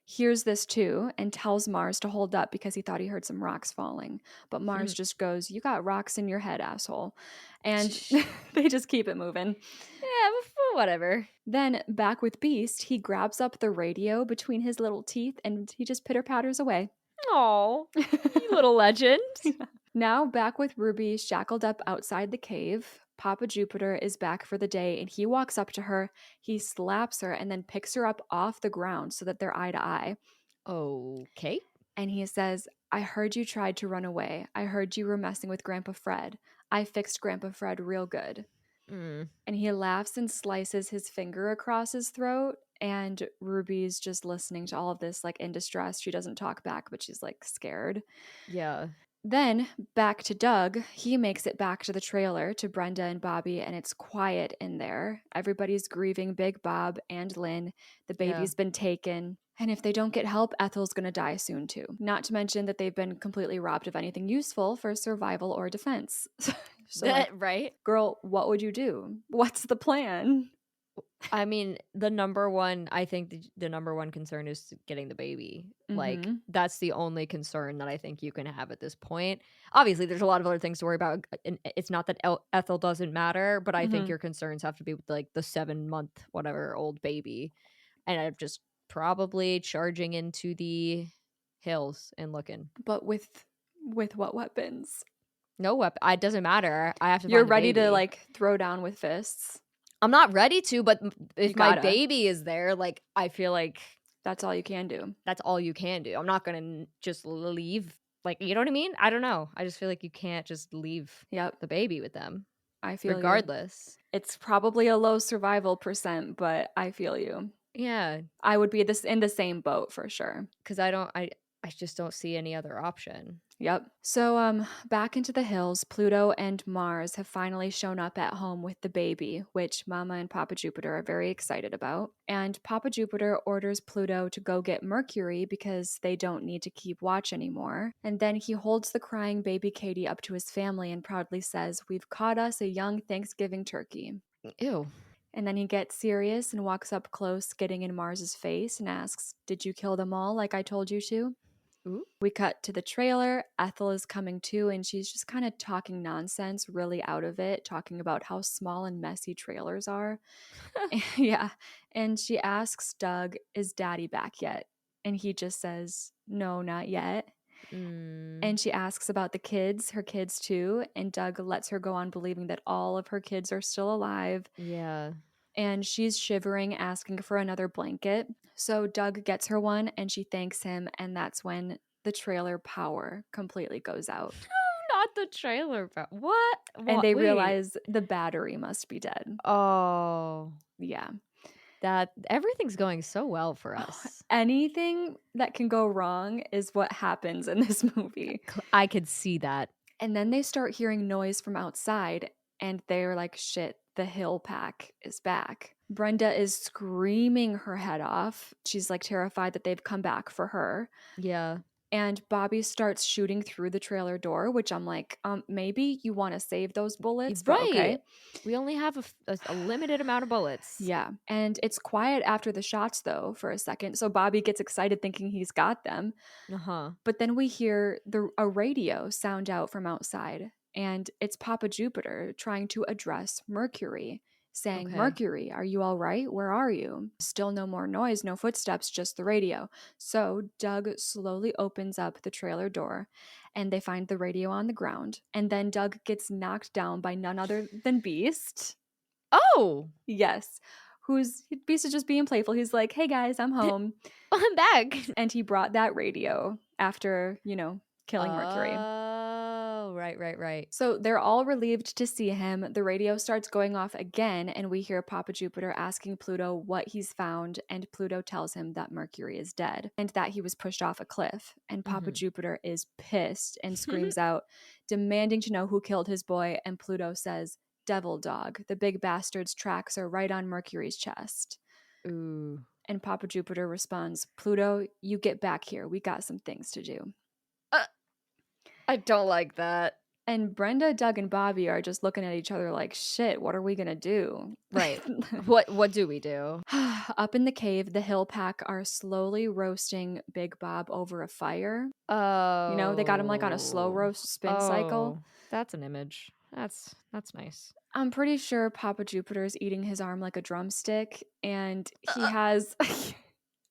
hears this too and tells Mars to hold up because he thought he heard some rocks falling. But Mars just goes, "You got rocks in your head, asshole." And they just keep it moving. Yeah, whatever. Then back with Beast, he grabs up the radio between his little teeth and he just pitter-patters away. Oh, you little legend. Now back with Ruby shackled up outside the cave. Papa Jupiter is back for the day and he walks up to her, he slaps her and then picks her up off the ground so that they're eye to eye. Okay. And he says, "I heard you tried to run away. I heard you were messing with Grandpa Fred. I fixed Grandpa Fred real good." Mm. And he laughs and slices his finger across his throat. And Ruby's just listening to all of this, like in distress. She doesn't talk back, but she's like scared. Yeah. Then back to Doug. He makes it back to the trailer to Brenda and Bobby, and it's quiet in there. Everybody's grieving Big Bob and Lynn. The baby's been taken. And if they don't get help, Ethel's going to die soon too. Not to mention that they've been completely robbed of anything useful for survival or defense. So, like, right? girl, what would you do? What's the plan? I mean, the number one, I think the number one concern is getting the baby. Like, that's the only concern that I think you can have at this point. Obviously, there's a lot of other things to worry about. And it's not that Ethel doesn't matter, but I think your concerns have to be with like the 7-month, whatever, old baby. And I'm just probably charging into the hills and looking. But with what weapons? No weapon. It doesn't matter. I have to. You're find the ready to baby. like throw down with fists. I'm not ready to, but if my gotta. baby is there, like, I feel like That's all you can do. that's all you can do. I'm not gonna just leave. Like, you know what I mean? I don't know. I just feel like you can't just leave Yep. the baby with them, I feel you. regardless. It's probably a low survival percent, but I feel you. Yeah, I would be in the same boat for sure. because I just don't see any other option. Yep. So back into the hills, Pluto and Mars have finally shown up at home with the baby, which Mama and Papa Jupiter are very excited about. And Papa Jupiter orders Pluto to go get Mercury because they don't need to keep watch anymore. And then he holds the crying baby Katie up to his family and proudly says, "We've caught us a young Thanksgiving turkey." Ew. And then he gets serious and walks up close, getting in Mars's face and asks, "Did you kill them all like I told you to?" Ooh. We cut to the trailer. Ethel is coming too, and she's just kind of talking nonsense, really out of it, talking about how small and messy trailers are. Yeah. And she asks Doug, "Is Daddy back yet?" And he just says, "No, not yet." And she asks about the kids, her kids too. And Doug lets her go on believing that all of her kids are still alive. Yeah. And she's shivering, asking for another blanket. So Doug gets her one and she thanks him. And that's when the trailer power completely goes out. Not the trailer. What? And they Wait. realize the battery must be dead. Oh. Yeah. That everything's going so well for us. Anything that can go wrong is what happens in this movie. I could see that. And then they start hearing noise from outside. And they're like, shit, the hill pack is back. Brenda is screaming her head off. She's like terrified that they've come back for her. Yeah. And Bobby starts shooting through the trailer door, which I'm like, maybe you want to save those bullets. But Right. okay. We only have a limited amount of bullets. Yeah. And it's quiet after the shots, though, for a second. So Bobby gets excited thinking he's got them. Uh-huh. But then we hear a radio sound out from outside. And it's Papa Jupiter trying to address Mercury, saying, Okay. Mercury, are you all right? Where are you? Still no more noise, no footsteps, just the radio. So Doug slowly opens up the trailer door and they find the radio on the ground. And then Doug gets knocked down by none other than Beast. Oh, Yes. Beast is just being playful. He's like, hey guys, I'm home. I'm back. And he brought that radio after, killing Mercury. Oh, right. So they're all relieved to see him. The radio starts going off again, and we hear Papa Jupiter asking Pluto what he's found, and Pluto tells him that Mercury is dead and that he was pushed off a cliff. And Papa Jupiter is pissed and screams out, demanding to know who killed his boy, and Pluto says, Devil Dog. The big bastard's tracks are right on Mercury's chest. Ooh. And Papa Jupiter responds, Pluto, you get back here. We got some things to do. I don't like that. And Brenda, Doug, and Bobby are just looking at each other like, shit, what are we going to do? Right. What do we do? Up in the cave, the hill pack are slowly roasting Big Bob over a fire. Oh. They got him like on a slow roast spin cycle. That's an image. That's nice. I'm pretty sure Papa Jupiter's eating his arm like a drumstick, and he has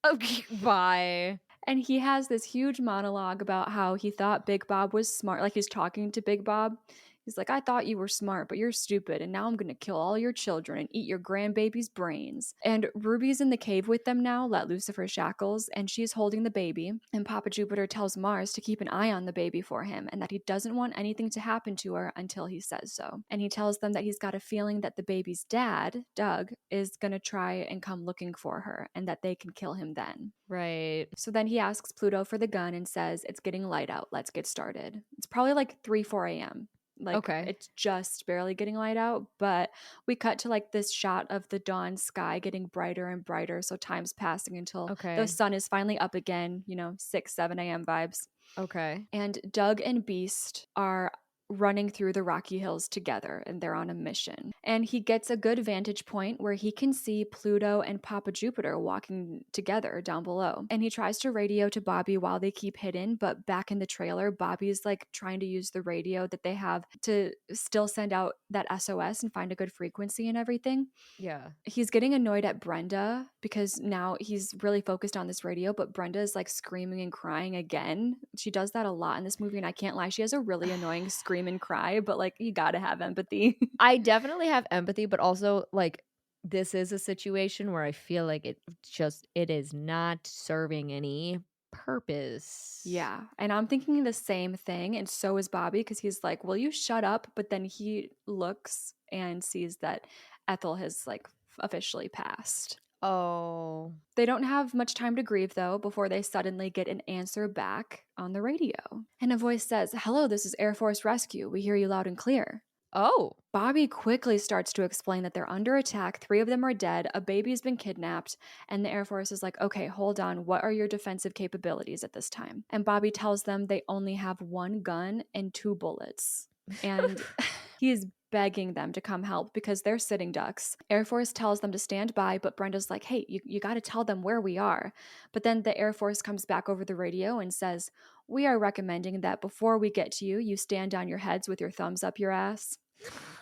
Okay, bye. and he has this huge monologue about how he thought Big Bob was smart. Like he's talking to Big Bob. He's like, I thought you were smart, but you're stupid. And now I'm going to kill all your children and eat your grandbaby's brains. And Ruby's in the cave with them now, let loose of her shackles, and she's holding the baby. And Papa Jupiter tells Mars to keep an eye on the baby for him and that he doesn't want anything to happen to her until he says so. And he tells them that he's got a feeling that the baby's dad, Doug, is going to try and come looking for her and that they can kill him then. Right. So then he asks Pluto for the gun and says, it's getting light out. Let's get started. It's probably like 3, 4 a.m. Like, Okay. it's just barely getting light out, but we cut to like this shot of the dawn sky getting brighter and brighter. So time's passing until the sun is finally up again, 6, 7 a.m. vibes. Okay. And Doug and Beast are running through the Rocky Hills together, and they're on a mission. And he gets a good vantage point where he can see Pluto and Papa Jupiter walking together down below. And he tries to radio to Bobby while they keep hidden, but back in the trailer, Bobby's like trying to use the radio that they have to still send out that SOS and find a good frequency and everything. Yeah. He's getting annoyed at Brenda because now he's really focused on this radio, but Brenda is like screaming and crying again. She does that a lot in this movie, and I can't lie, she has a really annoying scream and cry, but like you gotta have empathy. I definitely have empathy, but also like this is a situation where I feel like it is not serving any purpose. Yeah, and I'm thinking the same thing, and so is Bobby, because he's like, will you shut up? But then he looks and sees that Ethel has like officially passed. Oh. They don't have much time to grieve, though, before they suddenly get an answer back on the radio. And a voice says, hello, this is Air Force Rescue. We hear you loud and clear. Oh. Bobby quickly starts to explain that they're under attack. 3 of them are dead. A baby's been kidnapped. And the Air Force is like, okay, hold on. What are your defensive capabilities at this time? And Bobby tells them they only have 1 gun and 2 bullets. And he's begging them to come help because they're sitting ducks. Air Force tells them to stand by, but Brenda's like, hey, you got to tell them where we are. But then the Air Force comes back over the radio and says, we are recommending that before we get to you, you stand on your heads with your thumbs up your ass.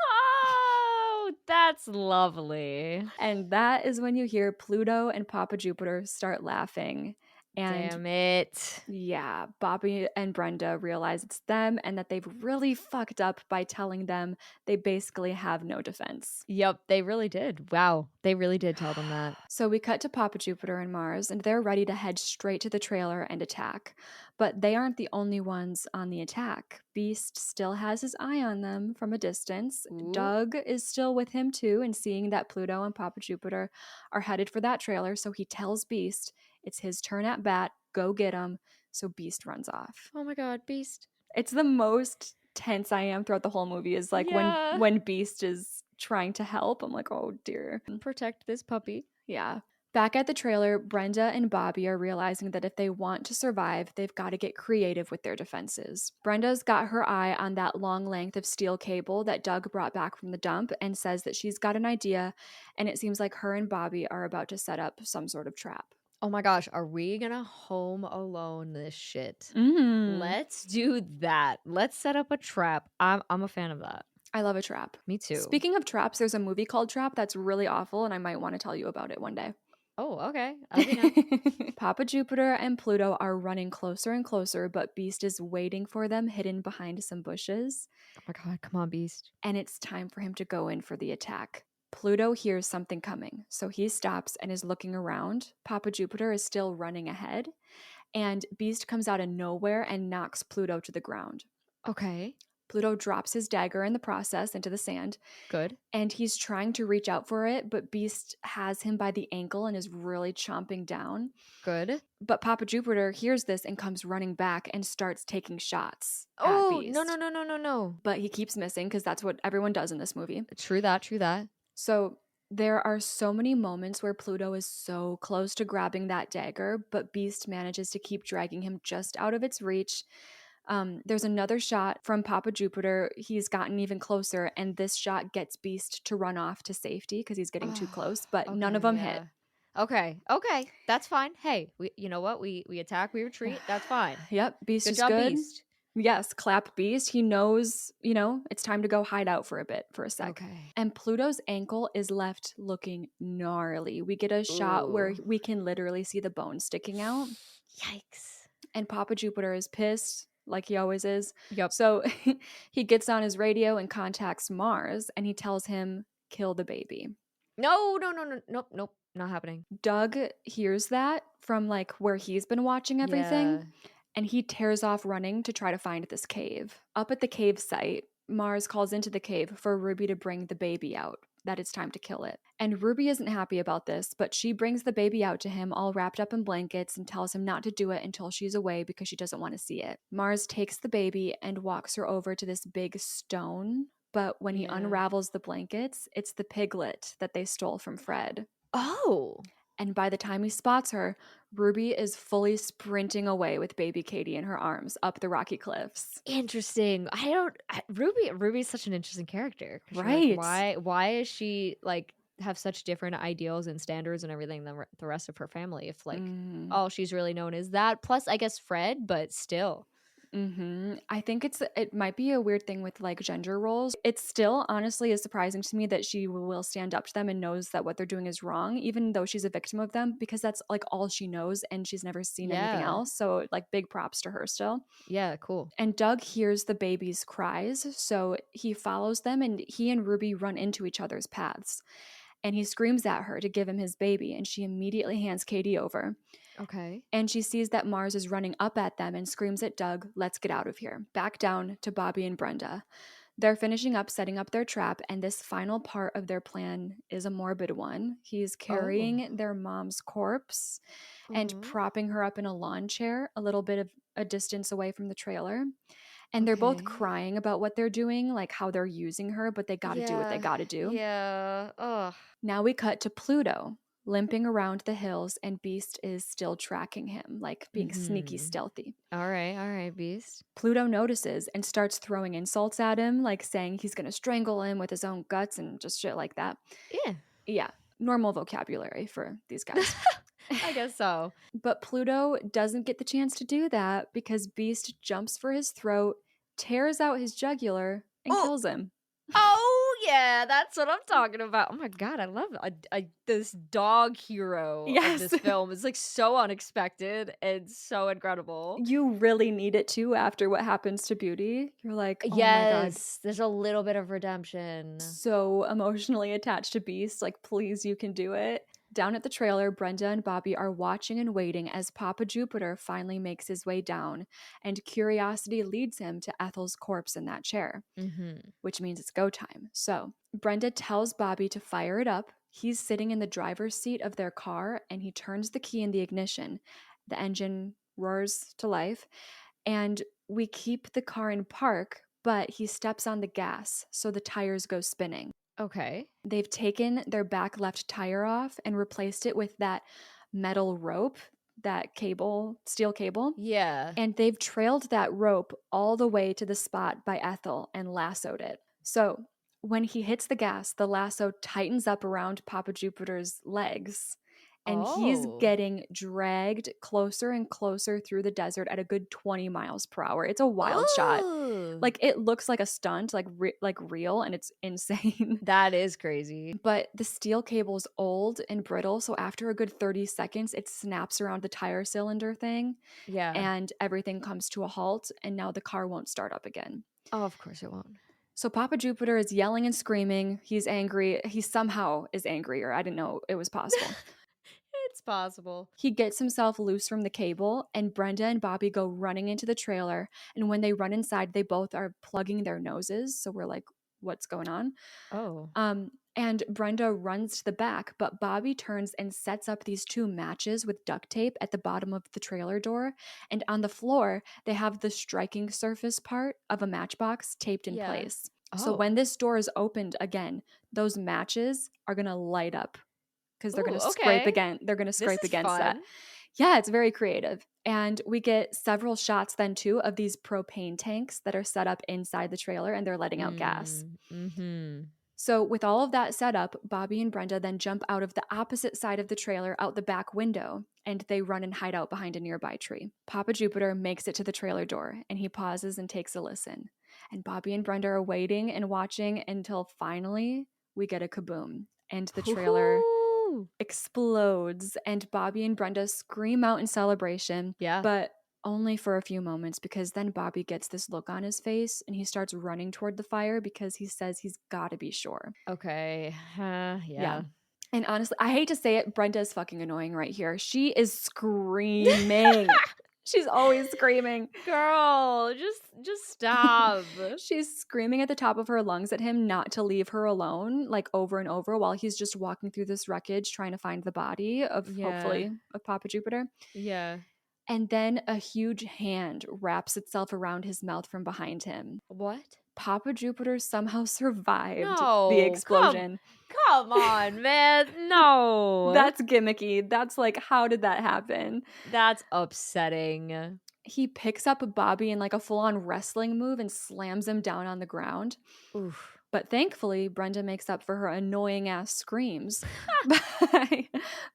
Oh, that's lovely. And that is when you hear Pluto and Papa Jupiter start laughing. And damn it. yeah, Bobby and Brenda realize it's them and that they've really fucked up by telling them they basically have no defense. Yep, they really did. Wow, they really did tell them that. So we cut to Papa Jupiter and Mars, and they're ready to head straight to the trailer and attack. But they aren't the only ones on the attack. Beast still has his eye on them from a distance. Ooh. Doug is still with him too, and seeing that Pluto and Papa Jupiter are headed for that trailer, so he tells Beast it's his turn at bat, go get him. So Beast runs off. Oh my god, Beast. It's the most tense I am throughout the whole movie is like when Beast is trying to help. I'm like, oh dear. Protect this puppy. Yeah. Back at the trailer, Brenda and Bobby are realizing that if they want to survive, they've got to get creative with their defenses. Brenda's got her eye on that long length of steel cable that Doug brought back from the dump and says that she's got an idea, and it seems like her and Bobby are about to set up some sort of trap. Oh my gosh, are we gonna Home Alone this shit? Mm-hmm. Let's do that. Let's set up a trap. I'm a fan of that. I love a trap. Me too. Speaking of traps, there's a movie called Trap that's really awful, and I might want to tell you about it one day. Oh, okay. Let me know. Papa Jupiter and Pluto are running closer and closer, but Beast is waiting for them hidden behind some bushes, Oh my god, come on, Beast. and it's time for him to go in for the attack. Pluto hears something coming, so he stops and is looking around. Papa Jupiter is still running ahead, and Beast comes out of nowhere and knocks Pluto to the ground. Okay. Pluto drops his dagger in the process into the sand, Good. and he's trying to reach out for it, but Beast has him by the ankle and is really chomping down. Good. But Papa Jupiter hears this and comes running back and starts taking shots at Oh, no, no, Beast. no, no, no, no. But he keeps missing because that's what everyone does in this movie. True that, true that. So there are so many moments where Pluto is so close to grabbing that dagger, but Beast manages to keep dragging him just out of its reach. There's another shot from Papa Jupiter. He's gotten even closer, and this shot gets Beast to run off to safety because he's getting too close, but none of Okay, them hit. yeah. Okay, okay. That's fine. Hey, you know what? We attack, we retreat. That's fine. Yep, Beast Good is job, good. Beast. Yes, clap Beast. He knows, it's time to go hide out for a bit, for a sec. Okay. And Pluto's ankle is left looking gnarly. We get a shot where Ooh. we can literally see the bone sticking out. Yikes. And Papa Jupiter is pissed, like he always is. Yep. So he gets on his radio and contacts Mars, and he tells him, kill the baby. No, no, no, no, nope, nope. Not happening. Doug hears that from like where he's been watching everything. Yeah. And he tears off running to try to find this cave. Up at the cave site, Mars calls into the cave for Ruby to bring the baby out, that it's time to kill it. And Ruby isn't happy about this, but she brings the baby out to him all wrapped up in blankets and tells him not to do it until she's away because she doesn't want to see it. Mars takes the baby and walks her over to this big stone, but when he Yeah. unravels the blankets, it's the piglet that they stole from Fred. Oh. And by the time he spots her, Ruby is fully sprinting away with baby Katie in her arms up the rocky cliffs. Interesting. Ruby's such an interesting character. 'Cause you're Right. like, why is she like have such different ideals and standards and everything than the rest of her family? If like all she's really known is that. Plus, I guess Fred, but still. I think it might be a weird thing with like gender roles. It still honestly is surprising to me that she will stand up to them and knows that what they're doing is wrong, even though she's a victim of them, because that's like all she knows and she's never seen anything Yeah. else. So like big props to her still. Yeah, cool. And Doug hears the baby's cries, so he follows them and he and Ruby run into each other's paths. And he screams at her to give him his baby, and she immediately hands Katie over. Okay. And she sees that Mars is running up at them and screams at Doug, let's get out of here. Back down to Bobby and Brenda. They're finishing up setting up their trap, and this final part of their plan is a morbid one. He's carrying their mom's corpse and propping her up in a lawn chair a little bit of a distance away from the trailer. And they're both crying about what they're doing, like how they're using her, but they gotta do what they gotta do. Yeah. Ugh. Now we cut to Pluto limping around the hills, and Beast is still tracking him, like being sneaky, stealthy. All right, Beast. Pluto notices and starts throwing insults at him, like saying he's gonna strangle him with his own guts and just shit like that. Yeah. Yeah, normal vocabulary for these guys. I guess so. But Pluto doesn't get the chance to do that because Beast jumps for his throat, tears out his jugular, and kills him. Oh yeah, that's what I'm talking about. Oh my god, I love this dog hero of this film. It's like so unexpected and so incredible. You really need it too after what happens to Beauty. You're like, oh my god. There's a little bit of redemption. So emotionally attached to Beast. Like, please, you can do it. Down at the trailer, Brenda and Bobby are watching and waiting as Papa Jupiter finally makes his way down, and curiosity leads him to Ethel's corpse in that chair, which means it's go time. So Brenda tells Bobby to fire it up. He's sitting in the driver's seat of their car, and he turns the key in the ignition. The engine roars to life, and we keep the car in park, but he steps on the gas, so the tires go spinning. Okay. They've taken their back left tire off and replaced it with that metal rope, that cable, steel cable. Yeah. And they've trailed that rope all the way to the spot by Ethel and lassoed it. So when he hits the gas, the lasso tightens up around Papa Jupiter's legs, and he's Oh. getting dragged closer and closer through the desert at a good 20 miles per hour. It's a wild shot. Ooh. Like, it looks like a stunt, like real, and it's insane. That is crazy. But the steel cable's old and brittle, so after a good 30 seconds, it snaps around the tire cylinder thing, Yeah. and everything comes to a halt, and now the car won't start up again. Oh, of course it won't. So Papa Jupiter is yelling and screaming. He's angry. He somehow is angrier. I didn't know it was possible. It's possible. He gets himself loose from the cable, and Brenda and Bobby go running into the trailer. And when they run inside, they both are plugging their noses. So we're like, what's going on? Oh. And Brenda runs to the back, but Bobby turns and sets up these two matches with duct tape at the bottom of the trailer door. And on the floor, they have the striking surface part of a matchbox taped in Yeah. place. So Oh. when this door is opened again, those matches are going to light up because they're going Ooh, to scrape okay. again. They're going to This scrape is against that. fun. Yeah, it's very creative. And we get several shots then too of these propane tanks that are set up inside the trailer, and they're letting out gas. Mm-hmm. So, with all of that set up, Bobby and Brenda then jump out of the opposite side of the trailer out the back window, and they run and hide out behind a nearby tree. Papa Jupiter makes it to the trailer door, and he pauses and takes a listen. And Bobby and Brenda are waiting and watching until finally we get a kaboom, and the trailer Woohoo! explodes, and Bobby and Brenda scream out in celebration, Yeah. but only for a few moments, because then Bobby gets this look on his face and he starts running toward the fire because he says he's got to be sure. Okay. Yeah. Yeah. And honestly, I hate to say it, Brenda is fucking annoying right here. She is screaming. She's always screaming. Girl, just stop. She's screaming at the top of her lungs at him not to leave her alone, like over and over, while he's just walking through this wreckage trying to find the body of Yeah. hopefully of Papa Jupiter. Yeah. And then a huge hand wraps itself around his mouth from behind him. What? Papa Jupiter somehow survived the No. explosion. Come on, man. No. That's gimmicky. That's like, how did that happen? That's upsetting. He picks up Bobby in like a full on wrestling move and slams him down on the ground. Oof. But thankfully, Brenda makes up for her annoying ass screams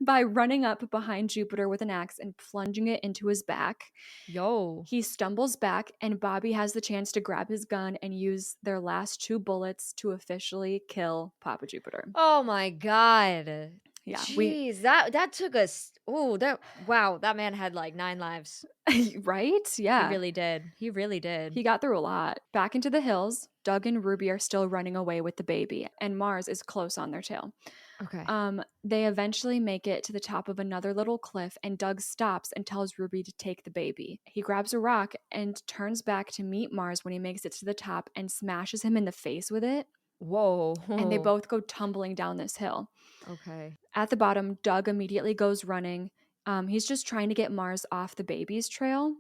by running up behind Jupiter with an axe and plunging it into his back. Yo. He stumbles back, and Bobby has the chance to grab his gun and use their last two bullets to officially kill Papa Jupiter. Oh my god. Yeah, Jeez, that took us. Oh, that man had like 9 lives. right? Yeah. He really did. He really did. He got through a lot. Back into the hills, Doug and Ruby are still running away with the baby, and Mars is close on their tail. Okay. They eventually make it to the top of another little cliff, and Doug stops and tells Ruby to take the baby. He grabs a rock and turns back to meet Mars when he makes it to the top and smashes him in the face with it. Whoa. And they both go tumbling down this hill. Okay. At the bottom, Doug immediately goes running. He's just trying to get Mars off the baby's trail.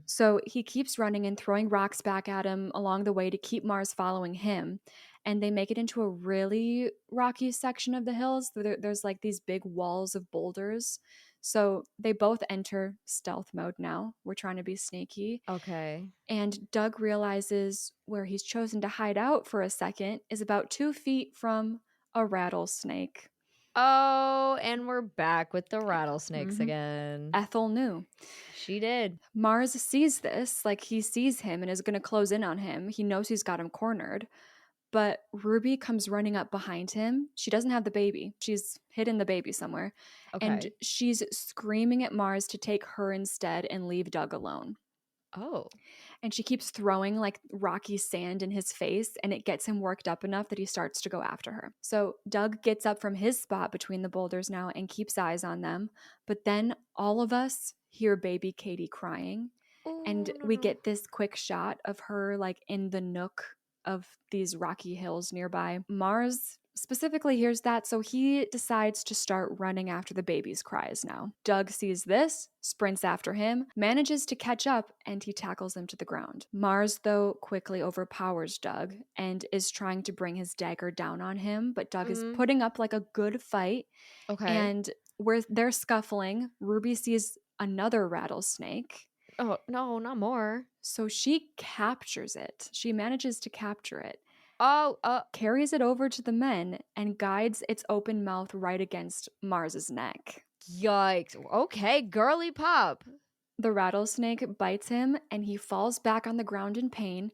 So he keeps running and throwing rocks back at him along the way to keep Mars following him. And they make it into a really rocky section of the hills. There's like these big walls of boulders. So they both enter stealth mode now. We're trying to be sneaky. Okay. And Doug realizes where he's chosen to hide out for a second is about 2 feet from a rattlesnake. Oh, and we're back with the rattlesnakes again. Ethel knew. She did. Mars sees this, like he sees him and is going to close in on him. He knows he's got him cornered. But Ruby comes running up behind him. She doesn't have the baby. She's hidden the baby somewhere. Okay. And she's screaming at Mars to take her instead and leave Doug alone. Oh. And she keeps throwing like rocky sand in his face, and it gets him worked up enough that he starts to go after her. So Doug gets up from his spot between the boulders now and keeps eyes on them. But then all of us hear baby Katie crying. Ooh, And no, we no. get this quick shot of her like in the nook of these rocky hills nearby. Mars specifically hears that, so he decides to start running after the baby's cries now. Doug sees this, sprints after him, manages to catch up, and he tackles him to the ground. Mars, though, quickly overpowers Doug and is trying to bring his dagger down on him, but Doug is putting up like a good fight. Okay. And where they're scuffling, Ruby sees another rattlesnake. Oh, no, not more. So she captures it. She manages to capture it. Oh, Carries it over to the men and guides its open mouth right against Mars's neck. Yikes. Okay, girly pop. The rattlesnake bites him and he falls back on the ground in pain.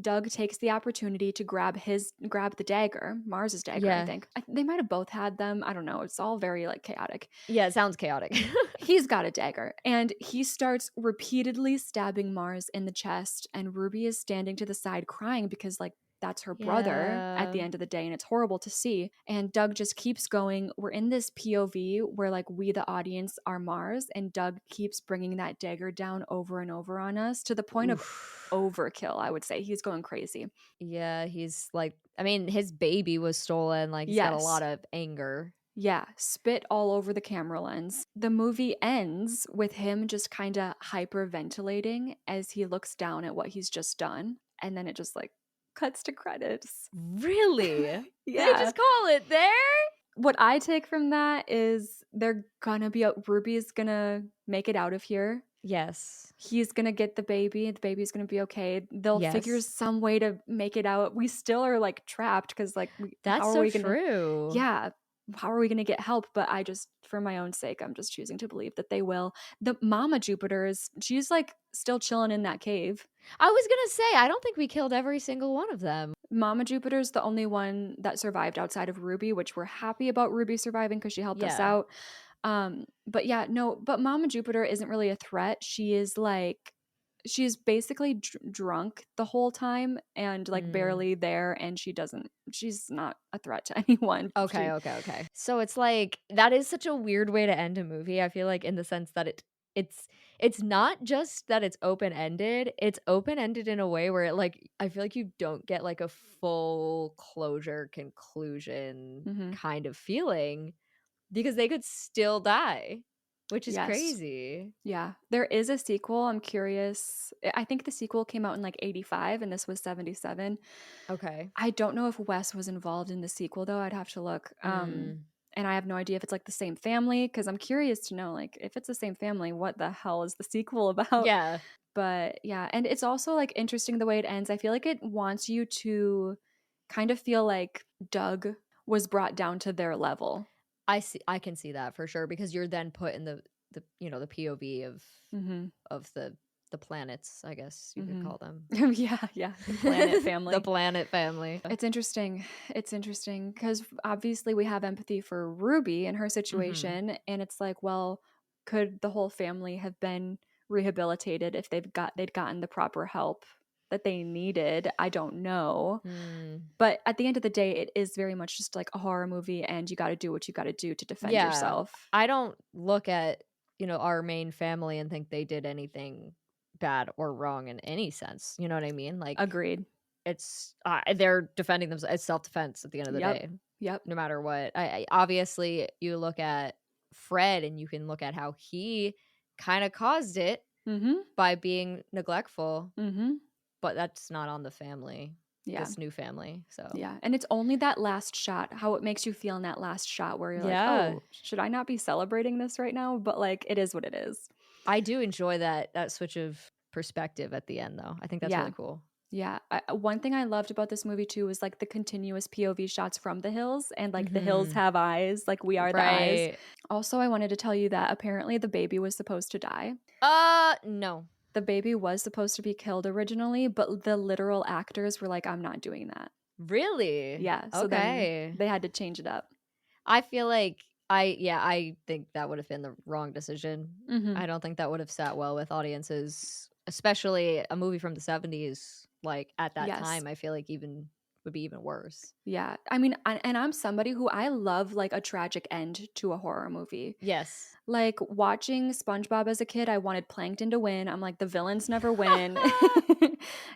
Doug takes the opportunity to grab the dagger, Mars's dagger, I Yeah. think. They might have both had them. I don't know. It's all very like chaotic. Yeah, it sounds chaotic. He's got a dagger and he starts repeatedly stabbing Mars in the chest, and Ruby is standing to the side crying because like that's her brother at Yeah. the end of the day, and it's horrible to see. And Doug just keeps going. We're in this POV where like we the audience are Mars, and Doug keeps bringing that dagger down over and over on us to the point of Oof. overkill. I would say he's going crazy. Yeah, he's like, I mean, his baby was stolen. Like, he's got a Yes. lot of anger. Yeah, spit all over the camera lens. The movie ends with him just kind of hyperventilating as he looks down at what he's just done. And then it just like cuts to credits. Really? They Yeah. just call it there? What I take from that is they're gonna be, Ruby's gonna make it out of here. Yes. He's gonna get the baby's gonna be okay. They'll figure Yes. some way to make it out. We still are like trapped because like how That's are so we gonna, true. yeah, how are we gonna get help? But I just, for my own sake, I'm just choosing to believe that they will. The Mama Jupiter she's like still chilling in that cave. I was gonna say, I don't think we killed every single one of them. Mama Jupiter's the only one that survived outside of Ruby, which we're happy about Ruby surviving because she helped us Yeah. out. But yeah, no, but Mama Jupiter isn't really a threat. She is like, she's basically drunk the whole time and like barely there, and she's not a threat to anyone. Okay. So it's like, that is such a weird way to end a movie. I feel like, in the sense that it's not just that it's open-ended, it's open-ended in a way where it, like, I feel like you don't get like a full closure conclusion Mm-hmm. kind of feeling, because they could still die, which is Yes. crazy. Yeah. There is a sequel. I'm curious. I think the sequel came out in like 85 and this was 77. Okay. I don't know if Wes was involved in the sequel though. I'd have to look. And I have no idea if it's like the same family, because I'm curious to know, like, if it's the same family, what the hell is the sequel about? Yeah. But yeah, and it's also like interesting the way it ends. I feel like it wants you to kind of feel like Doug was brought down to their level. I can see that for sure, because you're then put in the the POV of Mm-hmm. the planets, I guess you could Mm-hmm. call them. Yeah, the planet family. The planet family. It's interesting. It's interesting because obviously we have empathy for Ruby and her situation, and it's like, well, could the whole family have been rehabilitated if they'd gotten the proper help that they needed? I don't know. But at the end of the day, it is very much just like a horror movie, and you got to do what you got to do to defend Yeah. yourself. I don't look at, our main family and think they did anything bad or wrong in any sense. You know what I mean? Like, Agreed. it's they're defending themselves. It's self-defense at the end of the day, Yep. no matter what. I obviously, you look at Fred and you can look at how he kind of caused it Mm-hmm. by being neglectful, Mm-hmm. but that's not on the family. Yeah. This new family. So Yeah. And it's only that last shot, how it makes you feel in that last shot where you're yeah. like, oh, should I not be celebrating this right now? But like, it is what it is. I do enjoy that switch of perspective at the end, though. I think that's really cool. Yeah. One thing I loved about this movie too was like the continuous POV shots from the hills, and like the hills have eyes, like we are the eyes. Also, I wanted to tell you that apparently the baby was supposed to die. No. The baby was supposed to be killed originally, but the literal actors were like, I'm not doing that. Really? Yeah. So then they had to change it up. I feel like I think that would have been the wrong decision. Mm-hmm. I don't think that would have sat well with audiences, especially a movie from the 70s. Like, at that time, I feel like would be even worse. Yeah. I mean, and I'm somebody who I love like a tragic end to a horror movie. Yes. Like watching SpongeBob as a kid, I wanted Plankton to win. I'm like, the villains never win.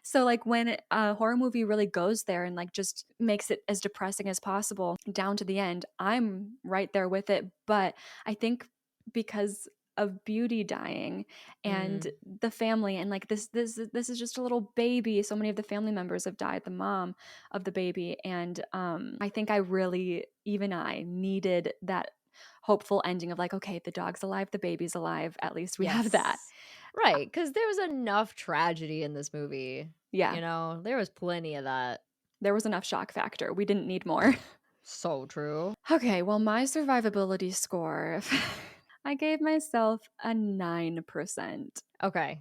So like when a horror movie really goes there and like just makes it as depressing as possible down to the end, I'm right there with it. But I think because of Beauty dying and the family, and like this is just a little baby. So many of the family members have died, the mom of the baby, and I think I needed that hopeful ending of like, okay, the dog's alive, the baby's alive, at least we have that. Right, because there was enough tragedy in this movie. Yeah. There was plenty of that. There was enough shock factor. We didn't need more. So true. Okay, well, my survivability score, I gave myself a 9%. Okay.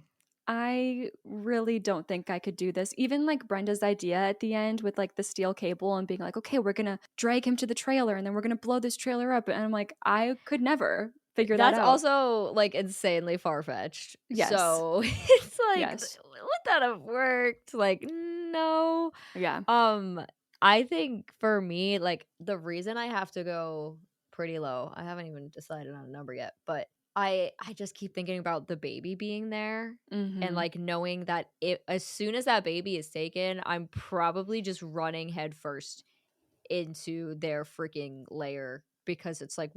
I really don't think I could do this. Even like Brenda's idea at the end with like the steel cable and being like, okay, we're gonna drag him to the trailer and then we're gonna blow this trailer up. And I'm like, I could never figure that That's out. also, like, insanely far-fetched. Yes. So, it's like, Yes. would that have worked? Like, no. Yeah. Um, I think for me, like, the reason I have to go pretty low, I haven't even decided on a number yet, but I just keep thinking about the baby being there and, Mm-hmm. like, knowing that it as soon as that baby is taken, I'm probably just running headfirst into their freaking lair because it's like,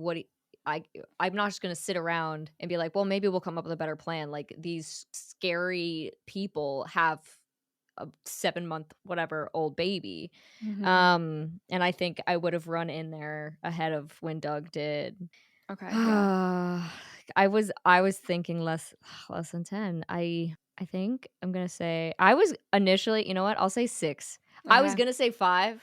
I I'm not just gonna sit around and be like, well, maybe we'll come up with a better plan. Like these scary people have a 7 month whatever old baby. Mm-hmm. And I think I would have run in there ahead of when Doug did. Okay. Yeah. I was thinking less than 10. I think I'm gonna say I was initially, you know what? I'll say 6. I was Okay. gonna say 5,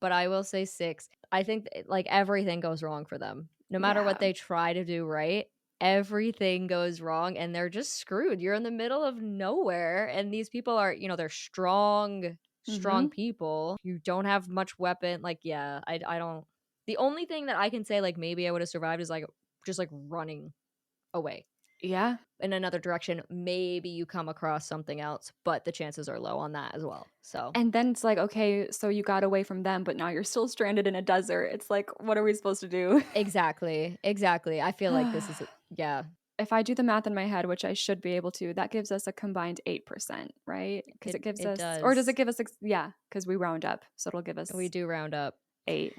but I will say 6. I think like everything goes wrong for them. No matter what Yeah. they try to do right, everything goes wrong and they're just screwed. You're in the middle of nowhere and these people are, they're strong Mm-hmm. people. You don't have much weapon. Like, yeah, I don't. The only thing that I can say like maybe I would have survived is like just like running away Yeah. in another direction. Maybe you come across something else, but the chances are low on that as well. So And then it's like, okay, so you got away from them, but now you're still stranded in a desert. It's like, what are we supposed to do? exactly. I feel like this is yeah, If I do the math in my head, which I should be able to, that gives us a combined 8%, right? Because it gives it us, or does it does. give us, yeah, because we round up. So it'll give We us do round up. 8.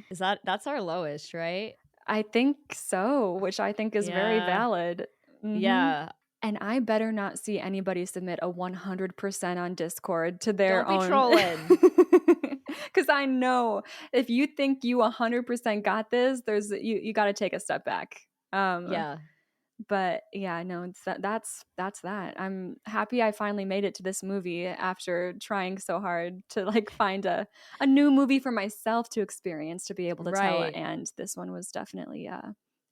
That's our lowest, right? I think so, which I think is very Yeah. valid. Hmm. Yeah. And I better not see anybody submit a 100% on Discord to their Don't be own. trolling. Because I know if you think you 100% got this, you got to take a step back. Yeah. But yeah, no, that's that. I'm happy I finally made it to this movie after trying so hard to like find a new movie for myself to experience to be able to tell, Right. and this one was definitely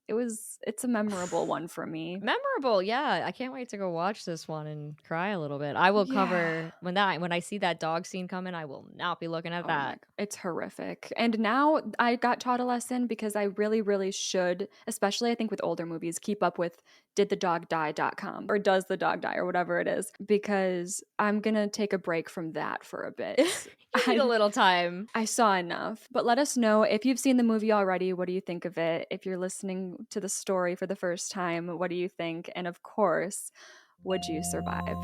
it's a memorable one for me. Memorable, yeah. I can't wait to go watch this one and cry a little bit. I will Yeah. cover when I see that dog scene coming, I will not be looking at Oh my, that. it's horrific. And now I got taught a lesson because I really, really should, especially I think with older movies, keep up with didthedogdie.com or does the dog die or whatever it is, because I'm going to take a break from that for a bit. You need a I little time. I saw enough. But let us know if you've seen the movie already, what do you think of it? If you're listening to the story for the first time, what do you think? And of course, would you survive?